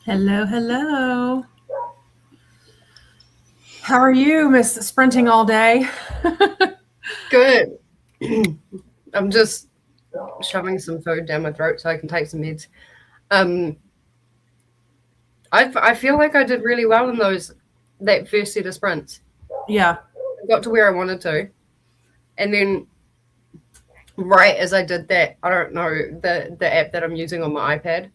Hello, hello. How are you, Miss Sprinting All Day? Good. I'm just shoving some food down my throat so I can take some meds. Um, I feel like I did really well in that first set of sprints. Yeah, I got to where I wanted to, and then right as I did that, I don't know, the app that I'm using on my iPad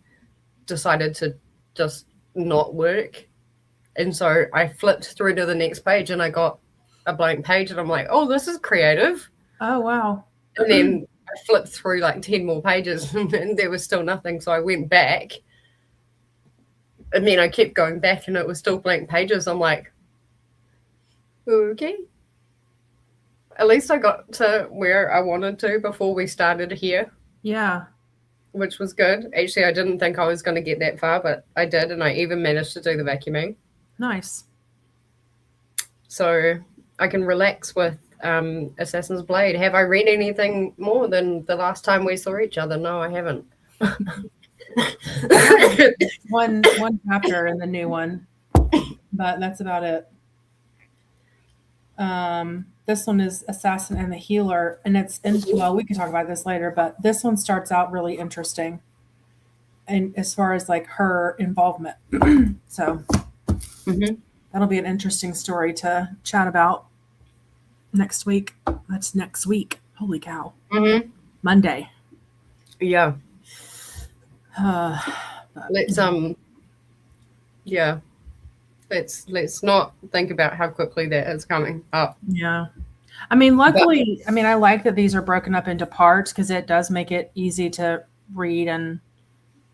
decided to just not work, and so I flipped through to the next page and I got a blank page, and I'm like, oh, this is creative. oh, wow. And then I flipped through like 10 more pages and there was still nothing. So I went back and then I kept going back and it was still blank pages. I'm like, okay. At least I got to where I wanted to before we started here, Yeah, which was good. Actually, I didn't think I was going to get that far, but I did. And I even managed to do the vacuuming. nice. So I can relax with Assassin's Blade. Have I read anything more than the last time we saw each other? No, I haven't. One chapter in the new one, but that's about it. This one is Assassin and the Healer, and well, we can talk about this later, but this one starts out really interesting, and as far as like her involvement. So Mhm. that'll be an interesting story to chat about next week. That's next week. Holy cow. Mhm. Monday. Yeah. Uh, Let's yeah. Let's not think about how quickly that is coming up. yeah. I mean, But luckily, I mean, I like that these are broken up into parts because it does make it easy to read and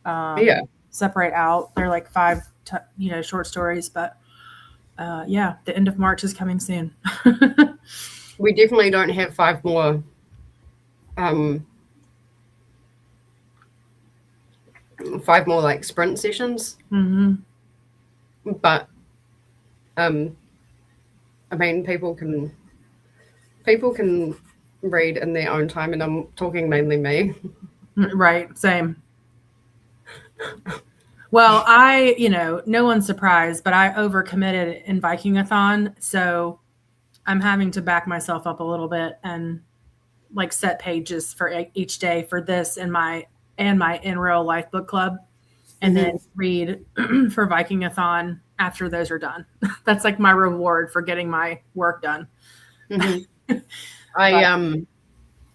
yeah, separate out. They're like five, short stories, but yeah, the end of March is coming soon. we definitely don't have um five more like sprint sessions. hmm But um I mean people can read in their own time and I'm talking mainly me. Right, same. Well, no one's surprised, but I overcommitted in Vikingathon, so I'm having to back myself up a little bit and like set pages for each day for this and my in real life book club, and then Hmm. read for Vikingathon after those are done. That's like my reward for getting my work done. Hmm. I But um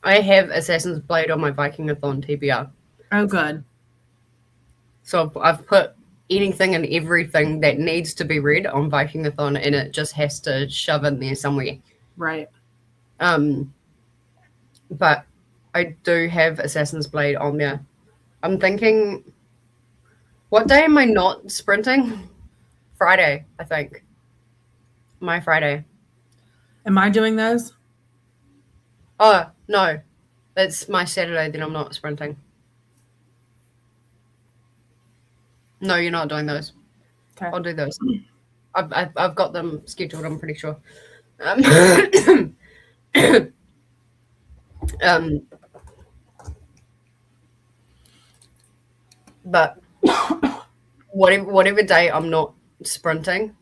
I have Assassin's Blade on my Vikingathon TBR. oh, good. So I've put anything and everything that needs to be read on Vikingathon and it just has to shove in there somewhere. Right. Um but I do have Assassin's Blade on there. I'm thinking, what day am I not sprinting? Friday, I think. My Friday. Am I doing those? Oh, no. It's my Saturday, then I'm not sprinting. No, you're not doing those. Okay. I'll do those. I've got them scheduled, I'm pretty sure. Um, um, but whatever day I'm not sprinting,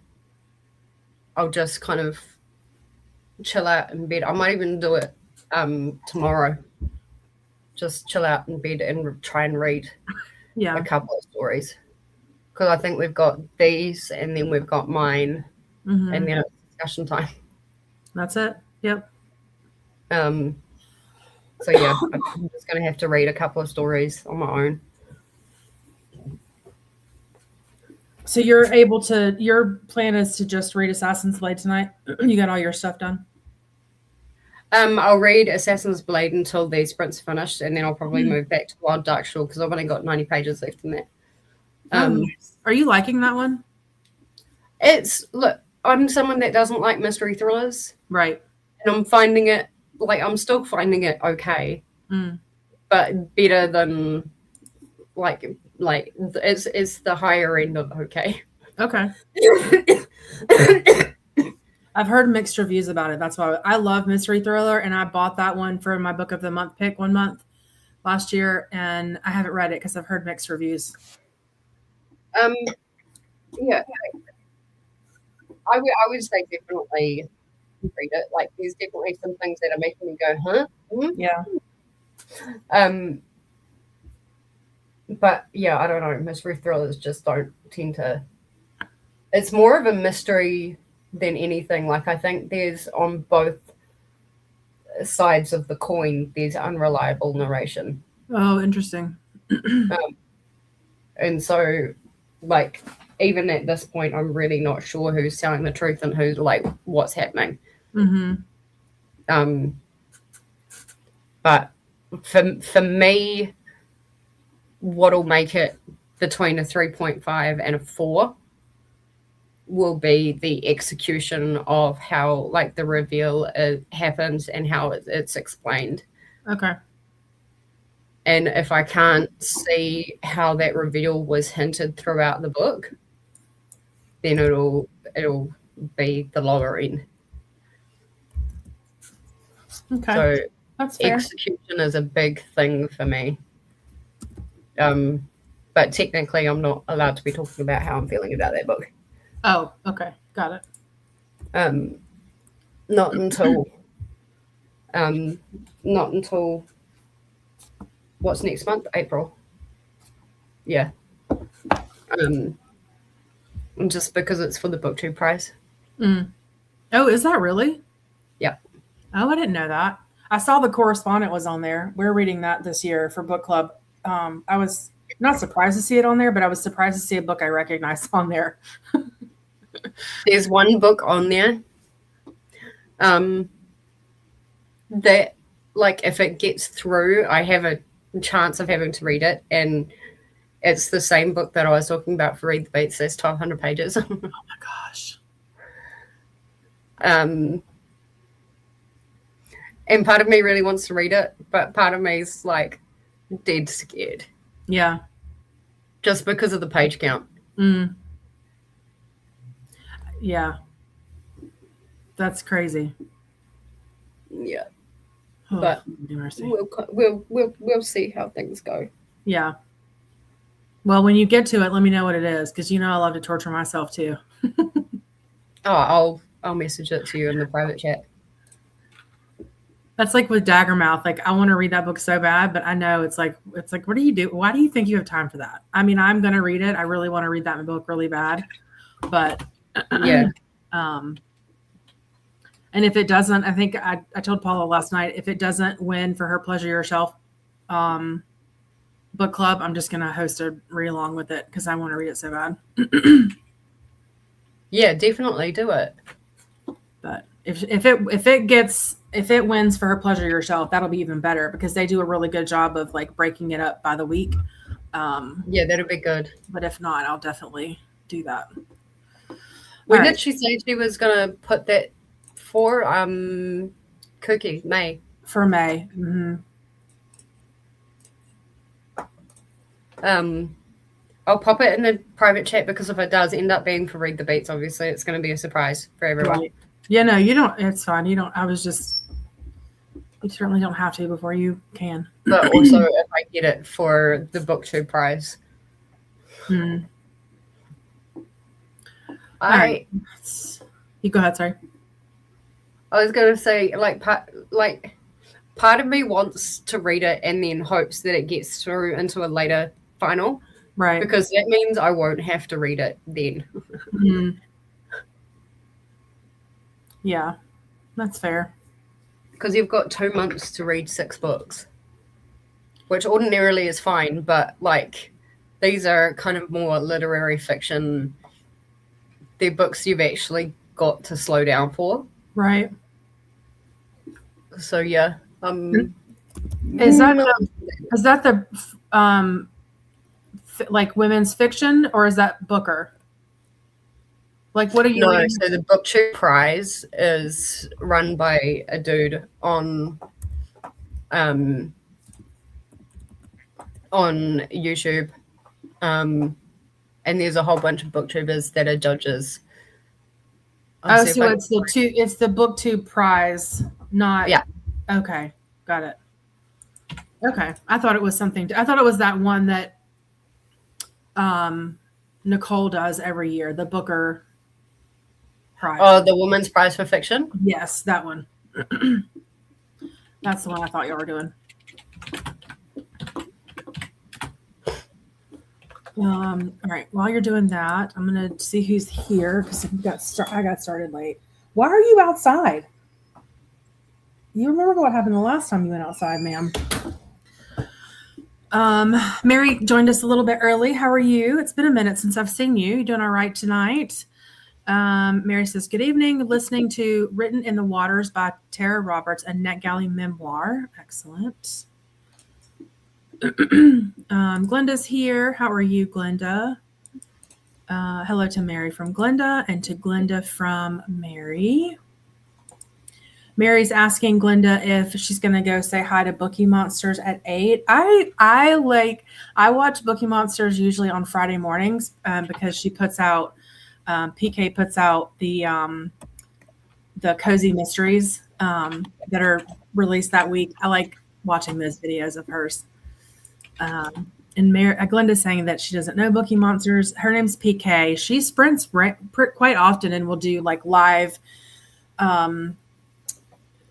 I'll just kind of chill out in bed. I might even do it tomorrow. Just chill out in bed and try and read a Yeah. couple of stories. Because I think we've got these, and then we've got mine, and hmm then it's discussion time. That's it. Yep. Um, so yeah, I'm just gonna have to read a couple of stories on my own. So your plan is to just read Assassin's Blade tonight? You got all your stuff done? I'll read Assassin's Blade until the sprint's finished, and then I'll probably move back to Wild Dark Shore because I've only got 90 pages left in that. Oh, Um, nice. Are you liking that one? look, I'm someone that doesn't like mystery thrillers, Right. and I'm still finding it okay, Mm. but better than it's the higher end of okay. Okay. I've heard mixed reviews about it. That's why I love mystery thriller, and I bought that one for my book of the month pick one month last year, and I haven't read it because I've heard mixed reviews. Um, Yeah, I would say definitely read it. Like, there's definitely some things that are making me go, huh? Yeah. Um, but yeah, I don't know. Mystery thrillers just don't tend to. It's more of a mystery than anything. Like, I think there's on both sides of the coin, there's unreliable narration. Oh, interesting. And so, like, even at this point, I'm really not sure who's telling the truth and who's like what's happening. Mm-hmm. But for me, what'll make it between a 3.5 and a 4 will be the execution of how, like, the reveal happens and how it's explained. Okay. And if I can't see how that reveal was hinted throughout the book, then it'll be the lower end. Okay. So That's fair. execution is a big thing for me. But technically, I'm not allowed to be talking about how I'm feeling about that book. Oh, okay. Got it. Not until what's next month? April. Yeah. Just because it's for the BookTube prize. Mm. Oh, is that really? Yeah. Oh, I didn't know that. I saw the correspondent was on there. We're reading that this year for book club. I was not surprised to see it on there, but I was surprised to see a book I recognized on there. There's one book on there that, like, if it gets through, I have a chance of having to read it, and it's the same book that I was talking about for Read the Beats. There's 1,200 pages. Oh my gosh. And part of me really wants to read it, but part of me is like dead scared. Yeah. Just because of the page count. Mm. Yeah. That's crazy. Yeah. Oh, But mercy. we'll see how things go. Yeah. Well, when you get to it, let me know what it is, because you know I love to torture myself too. Oh, I'll message it to you in the private chat. That's like with Daggermouth. Like, I want to read that book so bad, but I know it's like, what do you do? Why do you think you have time for that? I mean, I'm going to read it. I really want to read that book really bad, but Yeah. And if it doesn't, I think I told Paula last night, if it doesn't win for her Pleasure Yourself book club, I'm just going to host a read along with it because I want to read it so bad. Yeah, definitely do it. But if it wins for her Pleasure Yourself, that'll be even better because they do a really good job of like breaking it up by the week. Yeah, that'll be good. But if not, I'll definitely do that. When did she say she was gonna put that for Cookie May? For May. Mm-hmm. I'll pop it in the private chat because if it does end up being for Read the Beats, obviously it's going to be a surprise for everyone. Right. Yeah, no, you don't. It's fine. You don't. You certainly don't have to before you can. But also, if I get it for the BookTube prize, Mm. You go ahead. Sorry. I was going to say, part of me wants to read it and then hopes that it gets through into a later final. Right. Because that means I won't have to read it then. Mm. Yeah, that's fair. Because you've got 2 months to read 6 books, which ordinarily is fine, but like these are kind of more literary fiction. They're books you've actually got to slow down for. Right. So yeah. Is that the like women's fiction, or is that Booker? Like, what are you reading? So the BookTube prize is run by a dude on YouTube. And there's a whole bunch of booktubers that are judges. So it's the BookTube prize, not. Yeah. Okay, got it. Okay, I thought it was something. I thought it was that one that Nicole does every year, the Booker prize. Oh, the Women's Prize for Fiction? Yes, that one. That's the one I thought y'all were doing. All right. While you're doing that, I'm gonna see who's here because I got started late. Why are you outside? You remember what happened the last time you went outside, ma'am? Mary joined us a little bit early. How are you? It's been a minute since I've seen you. You doing all right tonight? Mary says, good evening. Listening to Written in the Waters by Tara Roberts, a NetGalley memoir. Excellent. Glenda's here. How are you, Glenda? Hello to Mary from Glenda and to Glenda from Mary. Mary's asking Glenda if she's going to go say hi to Bookie Monsters at 8. I watch Bookie Monsters usually on Friday mornings because she puts out PK puts out the cozy mysteries that are released that week. I like watching those videos of hers. And Glenda's saying that she doesn't know Bookie Monsters. Her name's PK. She sprints quite often and will do like live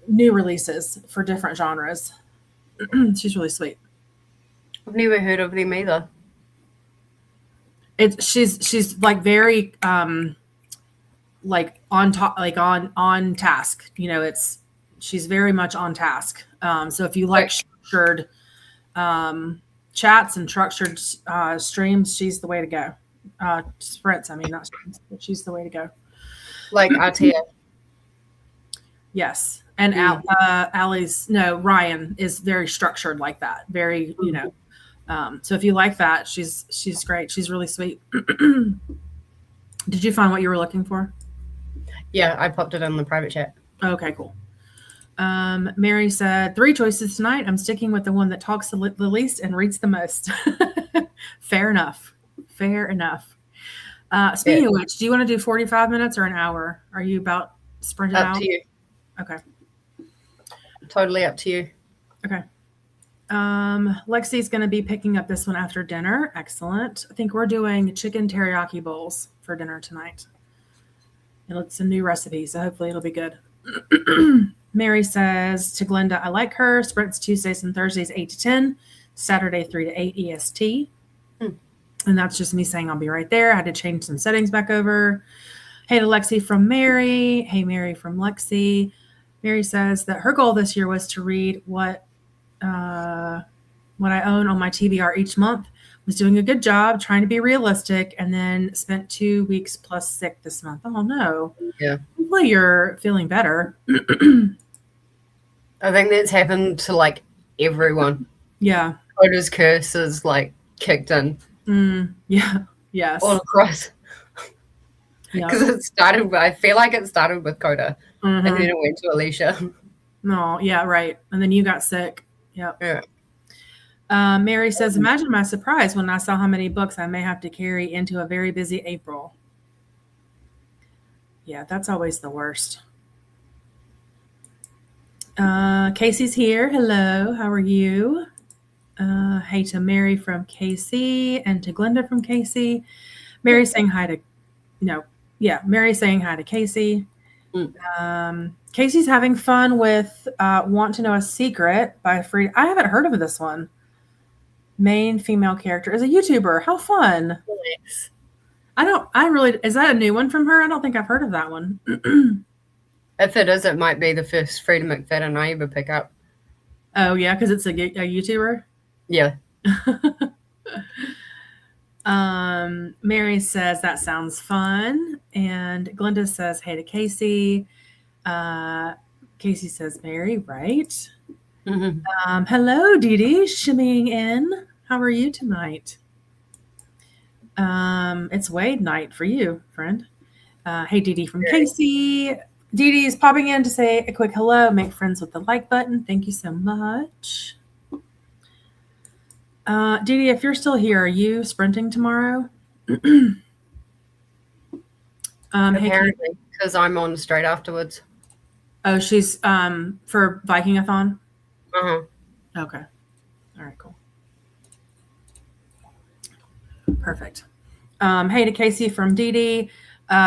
new releases for different genres. She's really sweet. I've never heard of them either. She's like very like on top, like on task. You know, she's very much on task. So if you like structured chats and structured streams, she's the way to go. Sprints, I mean, not streams, but she's the way to go. Like Atia. Yes. And Ryan is very structured like that. Very, you know. So if you like that, she's great. She's really sweet. Did you find what you were looking for? Yeah, I popped it in the private chat. Okay, cool. Mary said, 3 choices tonight. I'm sticking with the one that talks the least and reads the most. Fair enough. Speaking of which, do you want to do 45 minutes or an hour? Are you about sprinted out? Up to you. Okay. Totally up to you. Okay. Lexi's going to be picking up this one after dinner. Excellent. I think we're doing chicken teriyaki bowls for dinner tonight. And it's a new recipe, so hopefully it'll be good. Mary says to Glenda, I like her. Sprints Tuesdays and Thursdays 8 to 10, Saturday 3 to 8 EST. And that's just me saying I'll be right there. I had to change some settings back over. Hey to Lexi from Mary. Hey, Mary from Lexi. Mary says that her goal this year was to read what I own on my TBR each month. Was doing a good job, trying to be realistic, and then spent 2 weeks plus sick this month. Oh, no. Yeah. Hopefully you're feeling better. I think that's happened to, like, everyone. Yeah. Coda's curse is, like, kicked in. Yeah. Yes. All across. Because it started, I feel like it started with Coda. And then it went to Alicia. No, yeah, right. And then you got sick. Yep. Yeah. Mary says, imagine my surprise when I saw how many books I may have to carry into a very busy April. Yeah, that's always the worst. Casey's here. Hello, how are you? Hey to Mary from Casey and to Glenda from Casey. Mary's saying hi to, Mary's saying hi to Casey. Casey's having fun with Want to Know a Secret by Frida. I haven't heard of this one. Main female character is a YouTuber. How fun. Nice. Is that a new one from her? I don't think I've heard of that one. If it is, it might be the first Frida McFadden I ever pick up. Oh, yeah, because it's a YouTuber? Yeah. Mary says, that sounds fun. And Glenda says, hey to Casey. Casey says, Mary, right? Hello, Dee Dee, shimmying in. How are you tonight? It's Wade night for you, friend. Hey, Dee Dee from Casey. Dee Dee is popping in to say a quick hello. Make friends with the like button. Thank you so much. Dee Dee, if you're still here, are you sprinting tomorrow? Apparently, because I'm on straight afterwards. Oh, she's for Vikingathon? Okay. All right, cool. Perfect. Hey to Casey from Dee Dee.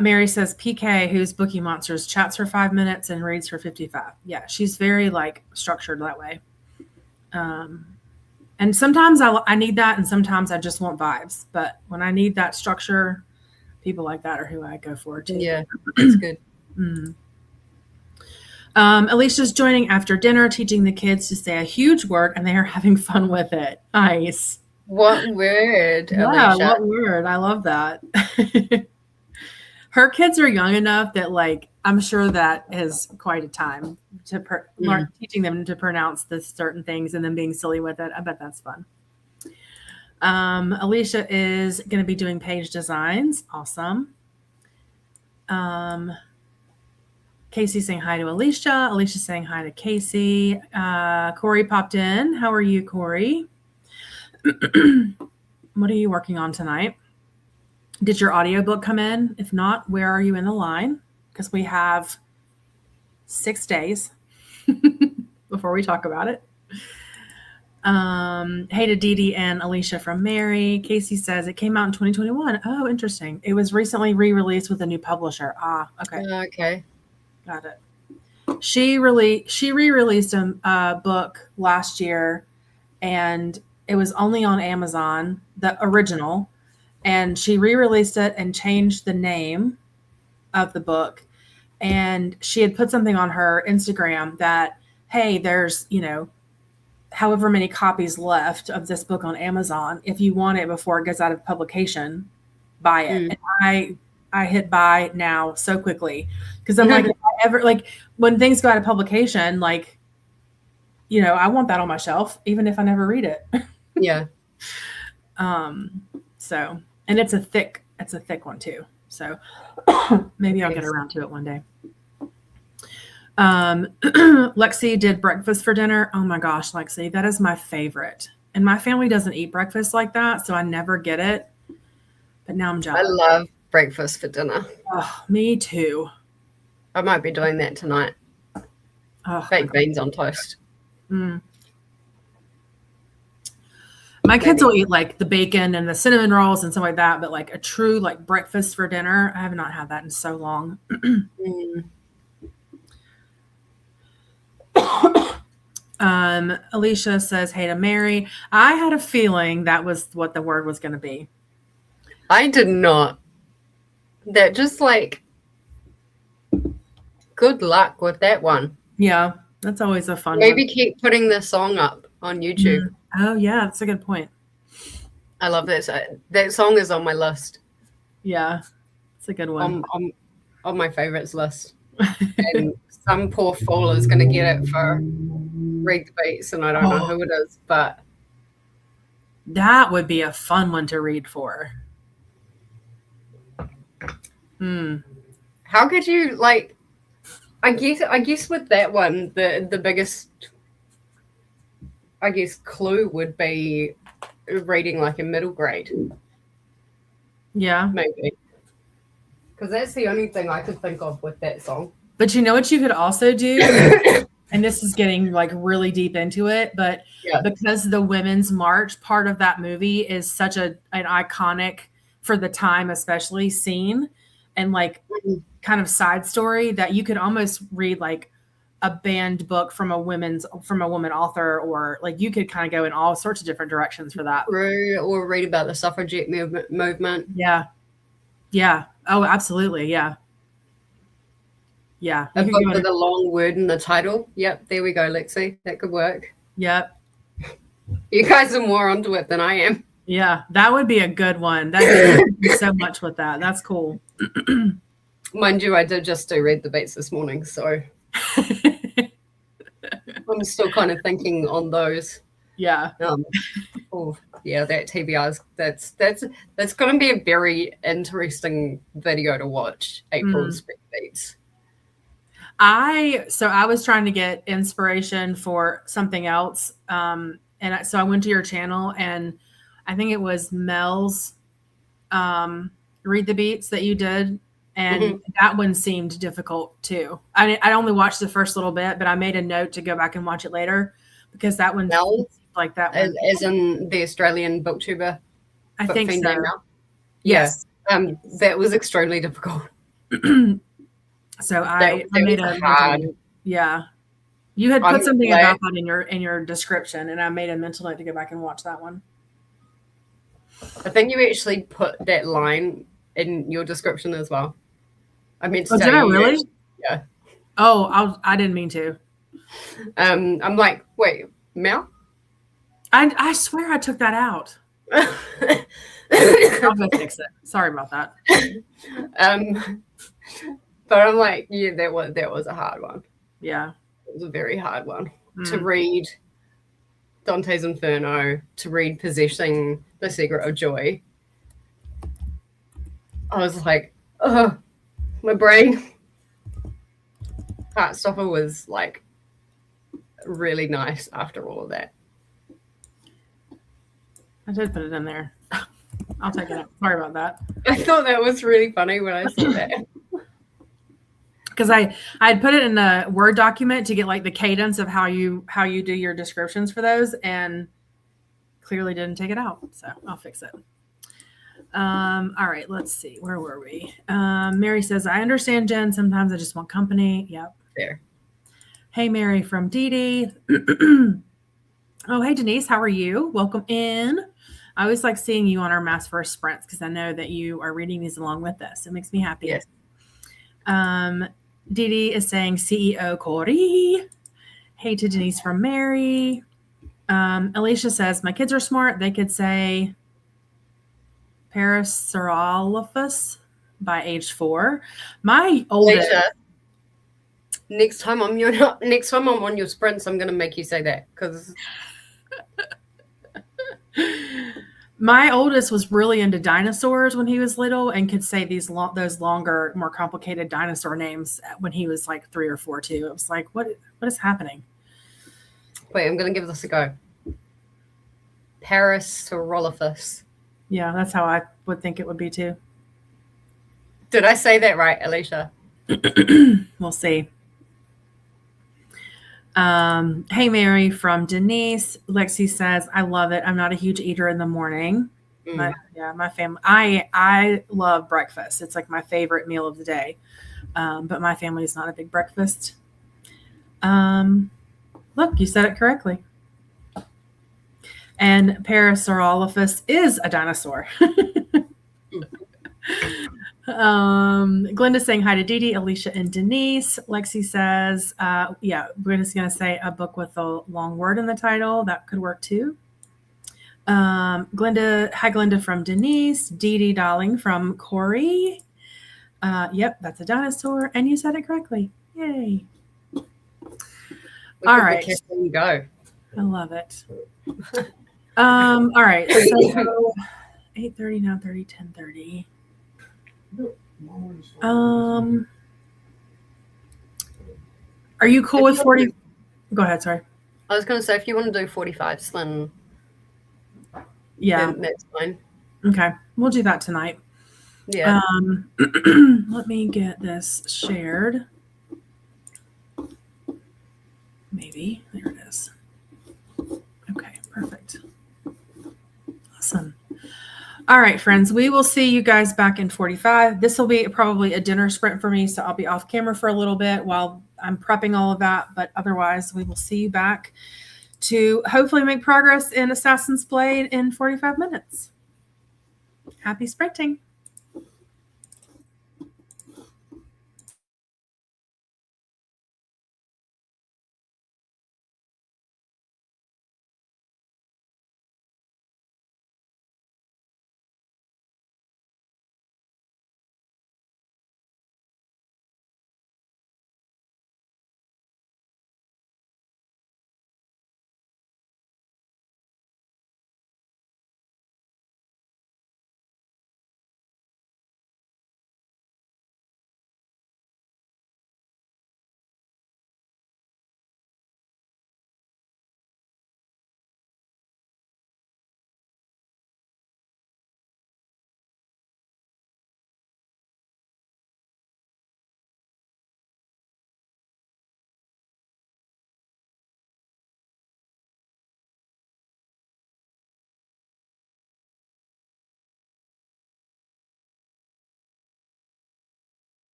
Mary says PK, who's Bookie Monsters, chats for 5 minutes and reads for 55. Yeah, she's very like structured that way. And sometimes I need that, and sometimes I just want vibes. But when I need that structure, people like that are who I go for too. Yeah, that's good. Alicia's joining after dinner, teaching the kids to say a huge word, and they are having fun with it. Nice. What word, Yeah, Alicia? what word? I love that. Her kids are young enough that, like, I'm sure that is quite a time to learn, teaching them to pronounce the certain things and then being silly with it. I bet that's fun. Alicia is going to be doing page designs. Awesome. Casey saying hi to Alicia. Alicia saying hi to Casey. Corey popped in. How are you, Corey? What are you working on tonight? Did your audiobook come in? If not, where are you in the line? Because we have 6 days before we talk about it. Hey to Dee Dee and Alicia from Mary. Casey says it came out in 2021. Oh, interesting. It was recently re-released with a new publisher. Ah, okay. Okay. Got it. She re-released a book last year, and it was only on Amazon, the original, and she re-released it and changed the name of the book. And she had put something on her Instagram that, hey, there's, however many copies left of this book on Amazon. If you want it before it goes out of publication, buy it. And I hit buy now so quickly because I'm like, if I ever, like, when things go out of publication, like, I want that on my shelf, even if I never read it. Yeah. So, and it's a thick one too. So maybe I'll get around to it one day. Lexi did breakfast for dinner. Oh my gosh, Lexi, that is my favorite. And my family doesn't eat breakfast like that, so I never get it. But now I'm jealous. I love breakfast for dinner. Oh, me too. I might be doing that tonight. Oh, baked beans on toast. My kids will eat like the bacon and the cinnamon rolls and stuff like that, but like a true like breakfast for dinner, I have not had that in so long. Alicia says, hey to Mary. I had a feeling that was what the word was going to be. I did not. That just like, good luck with that one. Yeah, that's always a fun Maybe one. keep putting the song up on YouTube. Oh, yeah, that's a good point. I love that. That song is on my list. Yeah, it's a good one. On my favorites list. And some poor fool is going to get it for Read the Beats, and I don't know who it is, but that would be a fun one to read for. How could you, like, I guess with that one, the biggest, I guess, clue would be reading like a middle grade. Yeah. Maybe. Because that's the only thing I could think of with that song. But you know what you could also do? And this is getting like really deep into it, but because the Women's March part of that movie is such an iconic, for the time especially, scene and like kind of side story, that you could almost read like a banned book from a woman author, or like you could kind of go in all sorts of different directions for that. Or read about the suffragette movement. Yeah. Oh, absolutely. Yeah. A book with a long word in the title. Yep. There we go, Lexi. That could work. Yep. You guys are more onto it than I am. Yeah. That would be a good one. That could do so much with that. That's cool. Mind you, I did just do Read the Beats this morning, so I'm still kind of thinking on those. Yeah. That TBR that's going to be a very interesting video to watch. April's Read Beats. I was trying to get inspiration for something else, and so I went to your channel, and I think it was Mel's Read the Beats that you did. And that one seemed difficult too. I only watched the first little bit, but I made a note to go back and watch it later because that one seemed like that one. As in the Australian booktuber. I think so. Yes. That was extremely difficult. So That, I that made was a mental hard. note. Yeah. You had I'm put something glad. about that in your description, and I made a mental note to go back and watch that one. I think you actually put that line in your description as well. I meant to Oh, tell did I you. really? Actually, yeah. Oh, I didn't mean to. I'm like, wait, Mel? I swear I took that out. um, I'll go fix it. Sorry about that. but I'm like, yeah, that was a hard one. Yeah. It was a very hard one to Mm. read. Dante's Inferno, to read Possessing the Secret of Joy. I was like, oh, my brain. Heartstopper was like really nice after all of that. I did put it in there. I'll take it out. Sorry about that. I thought that was really funny when I saw that. Because I had put it in a Word document to get like the cadence of how you do your descriptions for those, and clearly didn't take it out. So I'll fix it. All right, let's see. Where were we? Mary says, I understand, Jen. Sometimes I just want company. Yep. There. Hey, Mary from Dee Dee. Oh, hey, Denise. How are you? Welcome in. I always like seeing you on our MAASVerse sprints because I know that you are reading these along with us. It makes me happy. Yes. Dee Dee is saying CEO Corey. Hey to Denise from Mary. Alicia says, my kids are smart. They could say Parasaurolophus by age 4. My oldest. Alicia, next time I'm on your sprints, I'm gonna make you say that because my oldest was really into dinosaurs when he was little and could say those longer, more complicated dinosaur names when he was like 3 or 4 too. It was like, what is happening? wait, I'm gonna give this a go. Parasaurolophus. Yeah, that's how I would think it would be too. Did I say that right, Alicia? We'll see. Hey, Mary from Denise. Lexi says, I love it. I'm not a huge eater in the morning. My family, I love breakfast. It's like my favorite meal of the day. But my family is not a big breakfast. Look, you said it correctly. And Parasaurolophus is a dinosaur. Glenda's saying hi to Dee Dee, Alicia, and Denise. Lexi says, Glenda's going to say a book with a long word in the title. That could work too. Hi Glenda from Denise. Dee Dee darling from Corey. Yep, that's a dinosaur. And you said it correctly. Yay. All right. Go. I love it. All right. So 8:30, 9:30, 10:30. Are you cool with 40? Go ahead. Sorry. I was going to say, if you want to do 45, then yeah, that's fine. Okay, we'll do that tonight. Yeah. Let me get this shared. Maybe there it is. Okay, perfect. Awesome. All right, friends, we will see you guys back in 45. This will be probably a dinner sprint for me, so I'll be off camera for a little bit while I'm prepping all of that. But otherwise, we will see you back to hopefully make progress in Assassin's Blade in 45 minutes. Happy sprinting.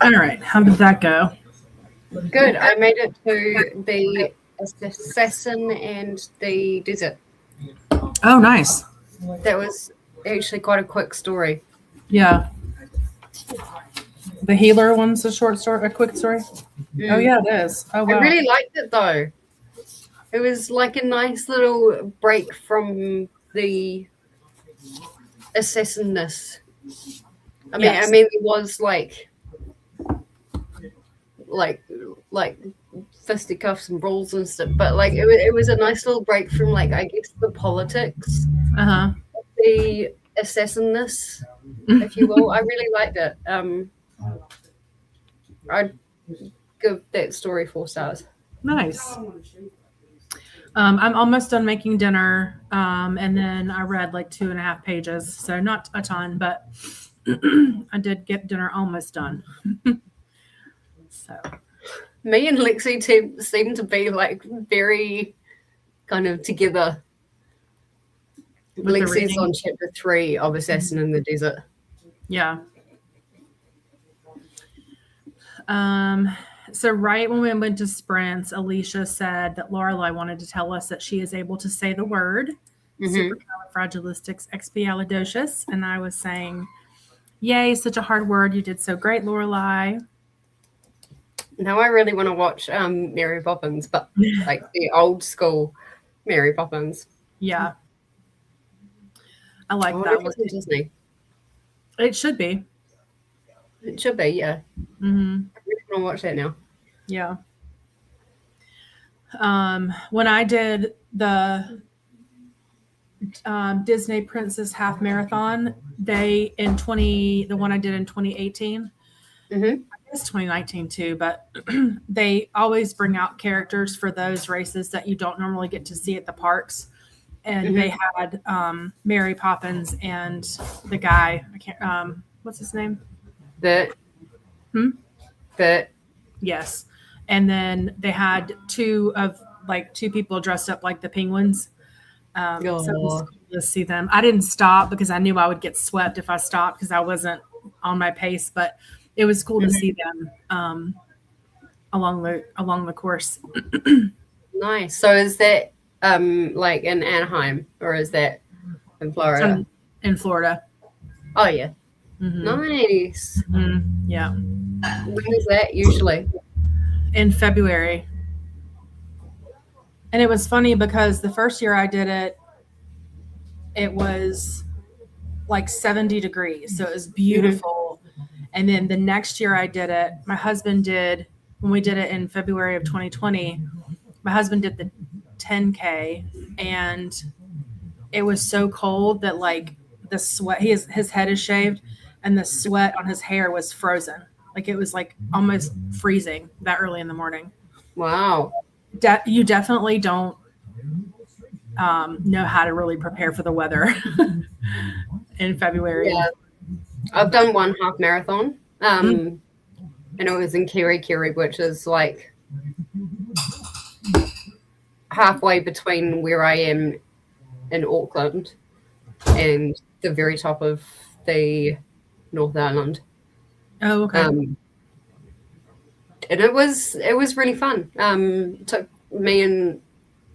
All right. How did that go? Good. I made it to the assassin and the desert. Oh, nice. That was actually quite a quick story. Yeah. The healer one's a quick story. Oh yeah, it is. Oh wow. I really liked it though. It was like a nice little break from the assassinness. I mean, it was like fisticuffs and brawls and stuff, but like it was a nice little break from like I guess the politics, the assassinness, if you will. I really liked it. I'd give that story 4 stars. Nice. I'm almost done making dinner, and then I read like 2.5 pages, so not a ton, but I did get dinner almost done. So me and Lexi seem to be like very kind of together. Lexi's on chapter 3 of Assassin in the Desert. Yeah. So right when we went to sprints, Alicia said that Lorelai wanted to tell us that she is able to say the word supercalifragilisticexpialidocious, and I was saying, "Yay, such a hard word! You did so great, Lorelai." Now I really want to watch Mary Poppins, but like the old school Mary Poppins. Yeah, I like that one. Disney. It should be. It should be, yeah. Mm-hmm. I really want to watch that now. Yeah. When I did the Disney Princess Half Marathon, the one I did in 2018, I guess 2019 too, but they always bring out characters for those races that you don't normally get to see at the parks. And they had Mary Poppins and the guy, I can't, what's his name? Bert. Yes. And then they had two people dressed up like the penguins. So it was cool to see them. I didn't stop because I knew I would get swept if I stopped because I wasn't on my pace, but it was cool to see them along the course. Nice. So is that like in Anaheim or is that in Florida? In Florida. Oh yeah. Nice. Yeah. When is that usually? In February. And it was funny because the first year I did it, it was like 70 degrees. So it was beautiful. And then the next year I did it, my husband did, when we did it in February of 2020, my husband did the 10K and it was so cold that like the sweat, his head is shaved and the sweat on his hair was frozen. Like it was like almost freezing that early in the morning. Wow. You definitely don't know how to really prepare for the weather in February. Yeah. I've done one half marathon, and it was in Kirikiri, which is like halfway between where I am in Auckland and the very top of the North Island. Oh, okay. And it was really fun. It took me and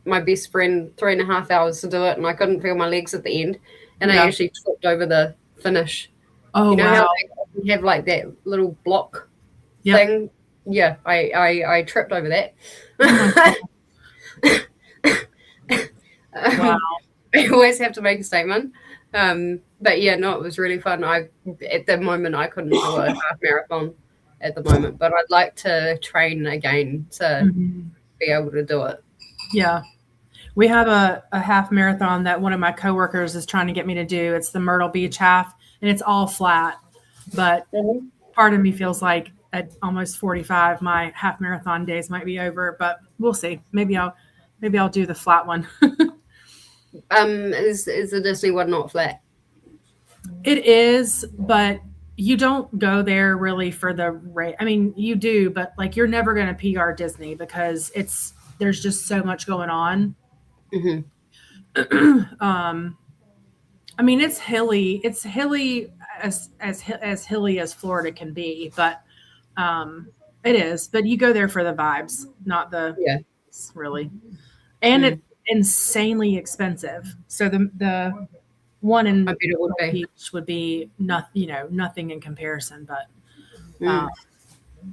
my best friend 3.5 hours to do it, and I couldn't feel my legs at the end, and I actually tripped over the finish. Oh, you know wow. how they have like that little block thing? Yeah, I tripped over that. Wow. I always have to make a statement. But yeah, no, it was really fun. At the moment I couldn't do a half marathon at the moment, but I'd like to train again to be able to do it. Yeah. We have a half marathon that one of my coworkers is trying to get me to do. It's the Myrtle Beach half, and it's all flat. But part of me feels like at almost 45, my half marathon days might be over. But we'll see. Maybe I'll do the flat one. Is the Disney one not flat? It is, but you don't go there really for the rate. I mean, you do, but like you're never going to PR Disney because there's just so much going on. I mean, it's hilly. It's hilly. as hilly as Florida can be, but it is. But you go there for the vibes, not the really. And it's insanely expensive. So the one in Beach would be nothing in comparison, but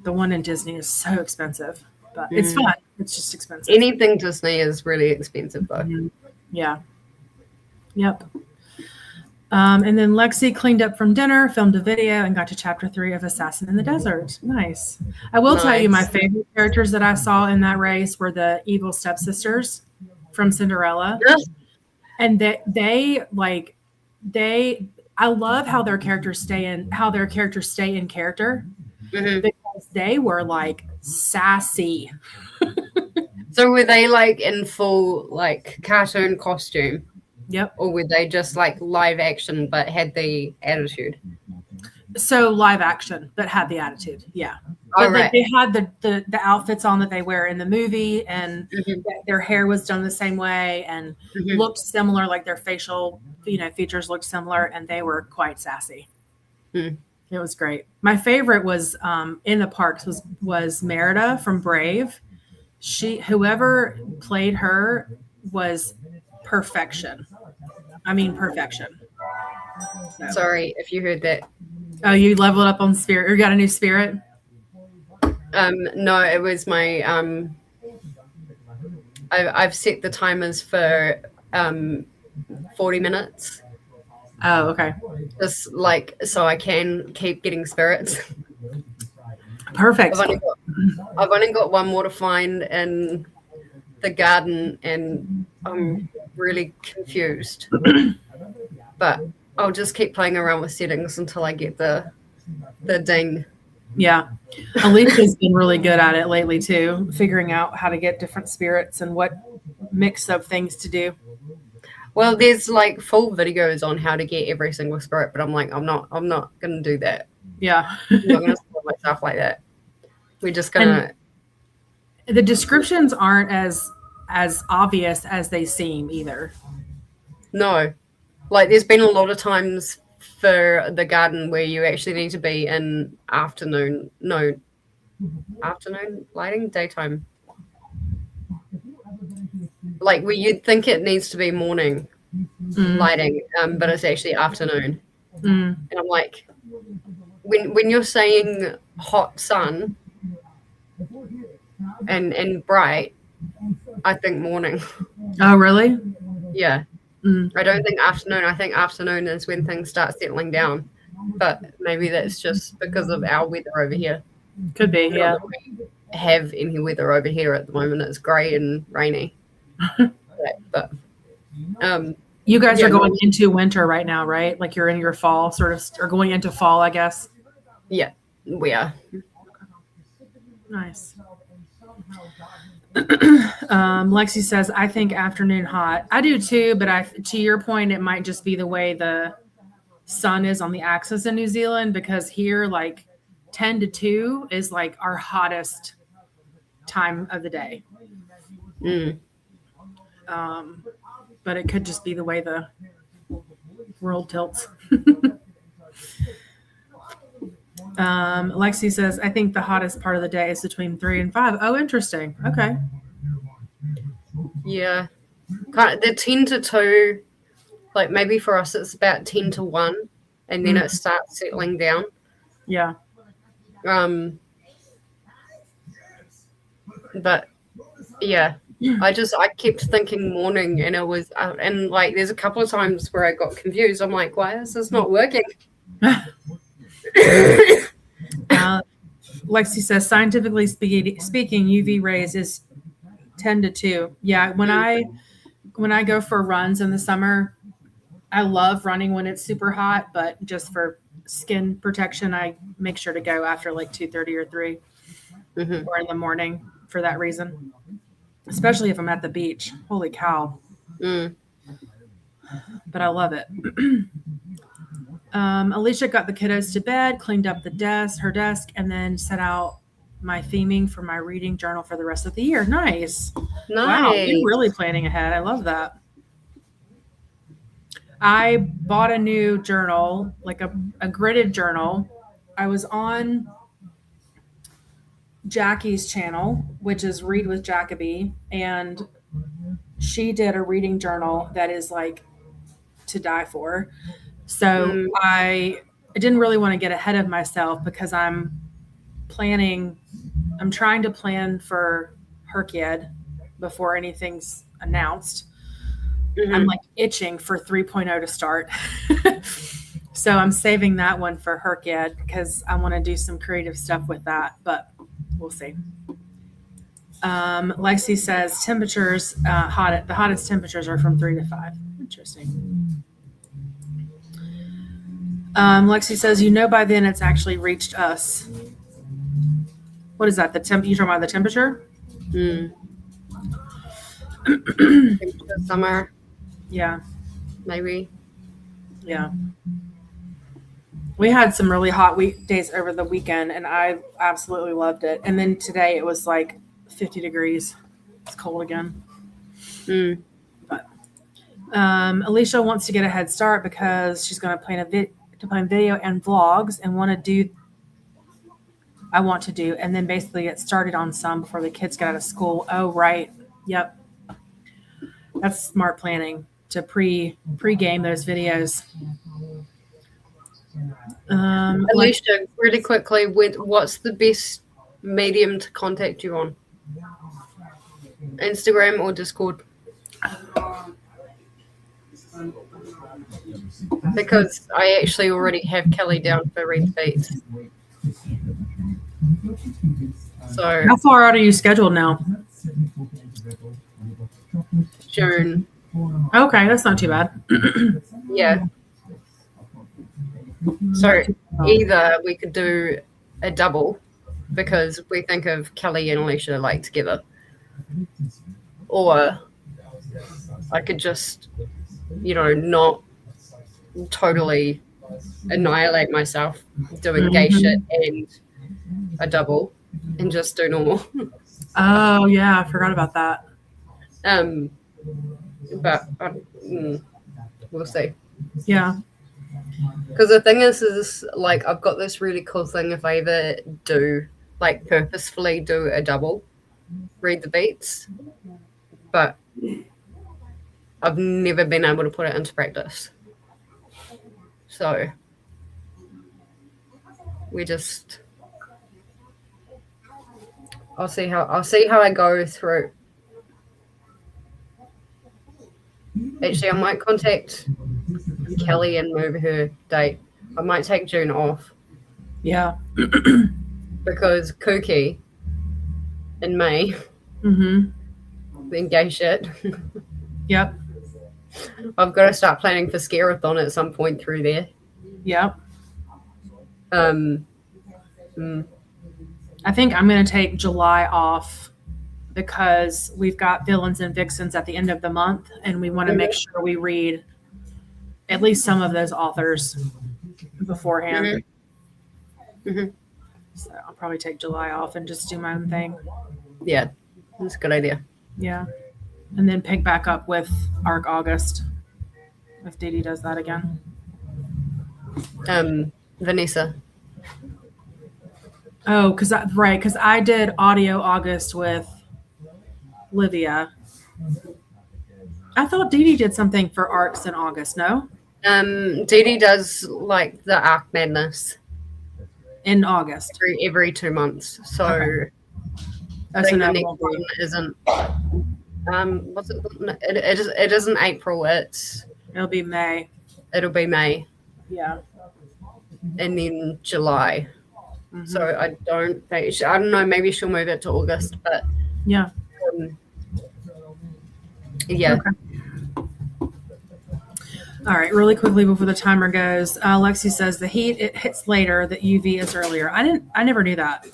the one in Disney is so expensive. But it's fun. It's just expensive. Anything Disney is really expensive though. Yeah. Yep. And then Lexi cleaned up from dinner, filmed a video, and got to chapter 3 of Assassin in the Desert. Nice. I will tell you, my favorite characters that I saw in that race were the evil stepsisters from Cinderella. And I love how their characters stay in character because they were like sassy. So were they like in full like cartoon costume? Yep. Or were they just like live action but had the attitude? So live action but had the attitude. Yeah. But they had the outfits on that they wear in the movie, and their hair was done the same way and looked similar, like their facial features looked similar, and they were quite sassy. It was great. My favorite was in the parks was Merida from Brave. Whoever played her was perfection. I mean perfection. So. Sorry if you heard that. Oh, you leveled up on spirit or got a new spirit? No, it was my I've set the timers for 40 minutes. Oh, okay. Just like so I can keep getting spirits. Perfect. I've only got one more to find in the garden, and I'm really confused. But I'll just keep playing around with settings until I get the ding. Yeah. Alicia's been really good at it lately too, figuring out how to get different spirits and what mix of things to do. Well, there's like full videos on how to get every single spirit, but I'm like, I'm not gonna do that. Yeah. I'm not gonna spoil myself like that. We're just gonna. And the descriptions aren't as obvious as they seem either. No, like there's been a lot of times for the garden where you actually need to be in afternoon lighting, daytime. Like where you'd think it needs to be morning lighting, but it's actually afternoon. And I'm like, when you're saying hot sun and bright, I think morning. Oh, really? Yeah. I don't think afternoon. I think afternoon is when things start settling down. But maybe that's just because of our weather over here. Could be, yeah. We have any weather over here at the moment. It's grey and rainy. But you guys are going into winter right now, right? Like you're in your fall sort of, or going into fall, I guess. Yeah, we are. Nice. Lexi says, I think afternoon hot. I do too, but to your point, it might just be the way the sun is on the axis in New Zealand, because here like 10 to 2 is like our hottest time of the day. But it could just be the way the world tilts. Lexi says, I think the hottest part of the day is between 3 and 5. Oh, interesting. Okay. Yeah. The 10 to 2, like maybe for us it's about 10 to 1, and then it starts settling down. Yeah. But yeah, I kept thinking morning, and it was, and like there's a couple of times where I got confused. I'm like, why is this not working? Lexi says, scientifically speaking, UV rays is 10 to 2. Yeah, when I go for runs in the summer, I love running when it's super hot, but just for skin protection, I make sure to go after like 2:30 or 3 or in the morning for that reason, especially if I'm at the beach. Holy cow. But I love it. Alicia got the kiddos to bed, cleaned up her desk, and then set out my theming for my reading journal for the rest of the year. Nice. Wow, you're really planning ahead. I love that. I bought a new journal, like a gridded journal. I was on Jackie's channel, which is Read with Jacoby, and she did a reading journal that is like to die for. So I didn't really want to get ahead of myself because I'm trying to plan for Herkiad before anything's announced. I'm like itching for 3.0 to start. So I'm saving that one for Herkiad because I want to do some creative stuff with that, but we'll see. Lexi says temperatures, the hottest temperatures are from 3 to 5. Interesting. Lexi says, by then it's actually reached us. What is that? You talking about the temperature? Summer. Yeah. Maybe. Yeah. We had some really hot days over the weekend, and I absolutely loved it. And then today it was like 50 degrees. It's cold again. But Alicia wants to get a head start because she's going to plan video and vlogs and I want to do, and then basically get started on some before the kids get out of school. Oh, right. Yep. That's smart planning to pre-game those videos. Alicia, really quickly, what's the best medium to contact you on? Instagram or Discord? Because I actually already have Kelly down for Read Beats. So how far out are you scheduled now? June. Okay, that's not too bad. Yeah. So either we could do a double because we think of Kelly and Alicia like together, or I could just, not totally annihilate myself doing gay shit and a double and just do normal. Oh yeah, I forgot about that. But we'll see. Yeah. Because the thing is like I've got this really cool thing if I ever do like purposefully do a double, read the beats, but I've never been able to put it into practice. So I'll see how I go through. Actually, I might contact Kelly and move her date. I might take June off. Yeah. Because Kooky in May. Then gay shit. Yep. I've got to start planning for Scare-a-thon at some point through there. Yep. I think I'm going to take July off because we've got Villains and Vixens at the end of the month, and we want to make sure we read at least some of those authors beforehand. So I'll probably take July off and just do my own thing. Yeah, that's a good idea. Yeah. And then pick back up with Arc August if Dee Dee does that again. Vanessa. Oh, because I did audio August with Livia. I thought Dee Dee did something for arcs in August, no? Dee Dee does like the Arc Madness in August every 2 months. So okay. That's the next one isn't. What's it? It isn't April. It'll be May. It'll be May. Yeah. And then July. So I don't know. Maybe she'll move it to August, but yeah. Yeah. Okay. All right, really quickly before the timer goes, Lexi says the heat it hits later, the UV is earlier. I never knew that.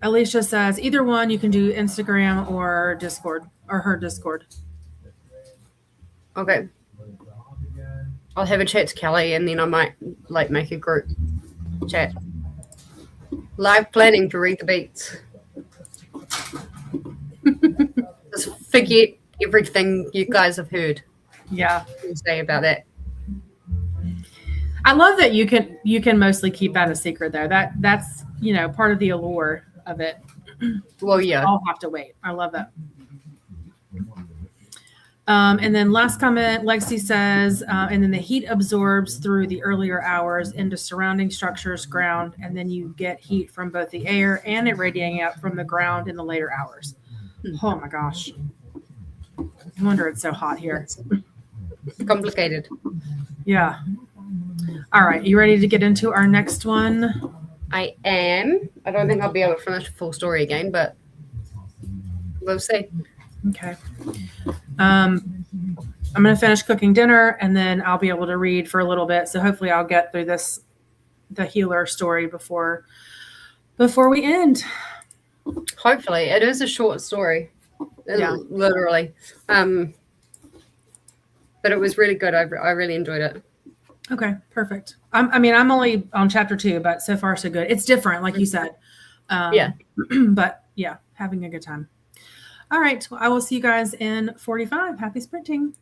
Alicia says either one you can do Instagram or Discord or her Discord. Okay. I'll have a chat to Kelly and then I might like make a group chat. Live planning to read the beats. Just everything you guys have heard Yeah. say about that. I love that you can mostly keep that a secret there. That's part of the allure of it. Well, yeah. I'll have to wait. I love that. And then last comment, Lexi says, and then the heat absorbs through the earlier hours into surrounding structures, ground, and then you get heat from both the air and it radiating out from the ground in the later hours. Oh my gosh. No wonder it's so hot here. Complicated. Yeah. All right. You ready to get into our next one? I am. I don't think I'll be able to finish a full story again, but we'll see. Okay. I'm going to finish cooking dinner and then I'll be able to read for a little bit. So hopefully I'll get through the healer story before we end. Hopefully. It is a short story. Yeah. Literally. But it was really good. I really enjoyed it. Okay, perfect. I'm only on chapter 2, but so far so good. It's different, like you said. Yeah. But yeah, having a good time. All right. Well, I will see you guys in 45. Happy sprinting.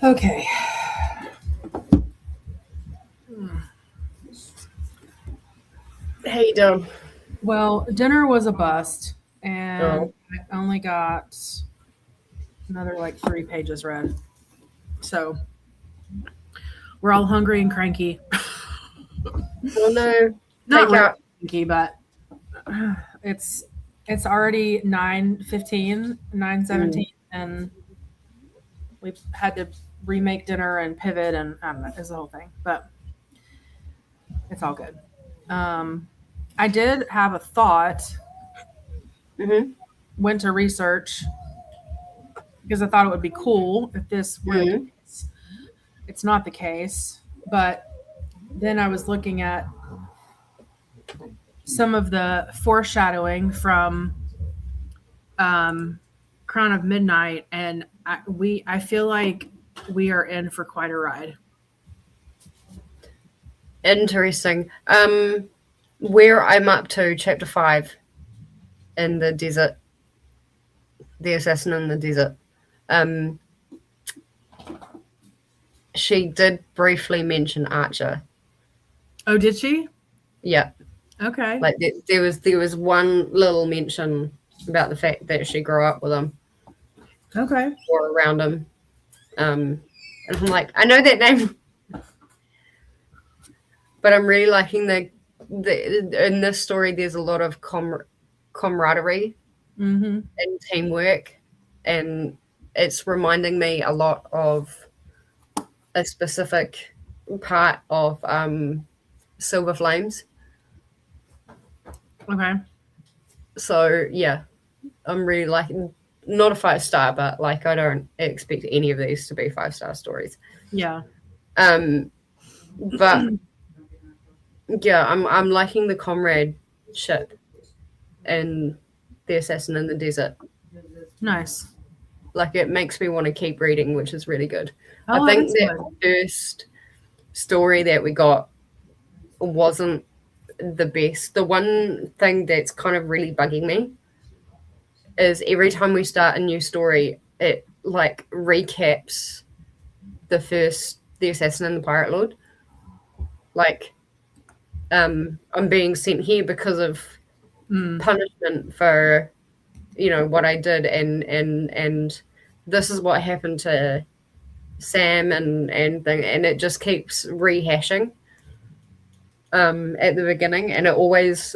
Okay. How you doing? Well, dinner was a bust, and I only got another like 3 pages read. So we're all hungry and cranky. Oh no. Not Take really out. cranky, but it's already 9:15, 9:17, and we've had to remake dinner and pivot, and I don't know, it's the whole thing. But it's all good. I did have a thought. Went to research because I thought it would be cool if this were the case. It's not the case, but then I was looking at some of the foreshadowing from Crown of Midnight, and I feel like we are in for quite a ride. Interesting. Where I'm up to, chapter 5, in the desert, the assassin in the desert. She did briefly mention Archer. Oh, did she? Yeah. Okay. Like there was one little mention about the fact that she grew up with him. Okay. Or around him. And I'm like, I know that name. But I'm really liking the in this story there's a lot of camaraderie and teamwork, and it's reminding me a lot of a specific part of Silver Flames. Okay. So yeah, I'm really liking, not a 5-star, but like I don't expect any of these to be 5-star stories. Yeah. But yeah, I'm liking the comradeship and the assassin in the desert. Nice. Like it makes me want to keep reading, which is really good. Oh, I think that's that first story that we got wasn't the best. The one thing that's kind of really bugging me is every time we start a new story, it like recaps the assassin and the pirate lord. Like, I'm being sent here because of punishment for, what I did, and this is what happened to Sam and it just keeps rehashing at the beginning, and it always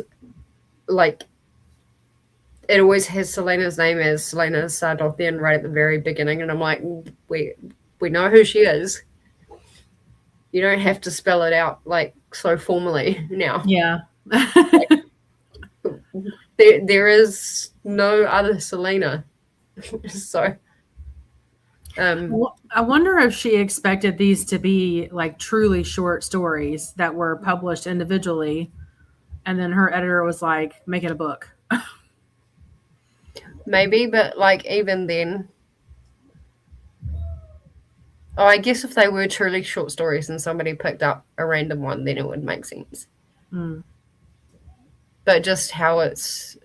has Selena's name as Selena Sardothian right at the very beginning, and I'm like, we know who she is. You don't have to spell it out like so formally now. Yeah. There is no other Selena. So I wonder if she expected these to be like truly short stories that were published individually, and then her editor was like, make it a book. maybe, but like even then, I guess if they were truly short stories and somebody picked up a random one, then it would make sense. But just how it's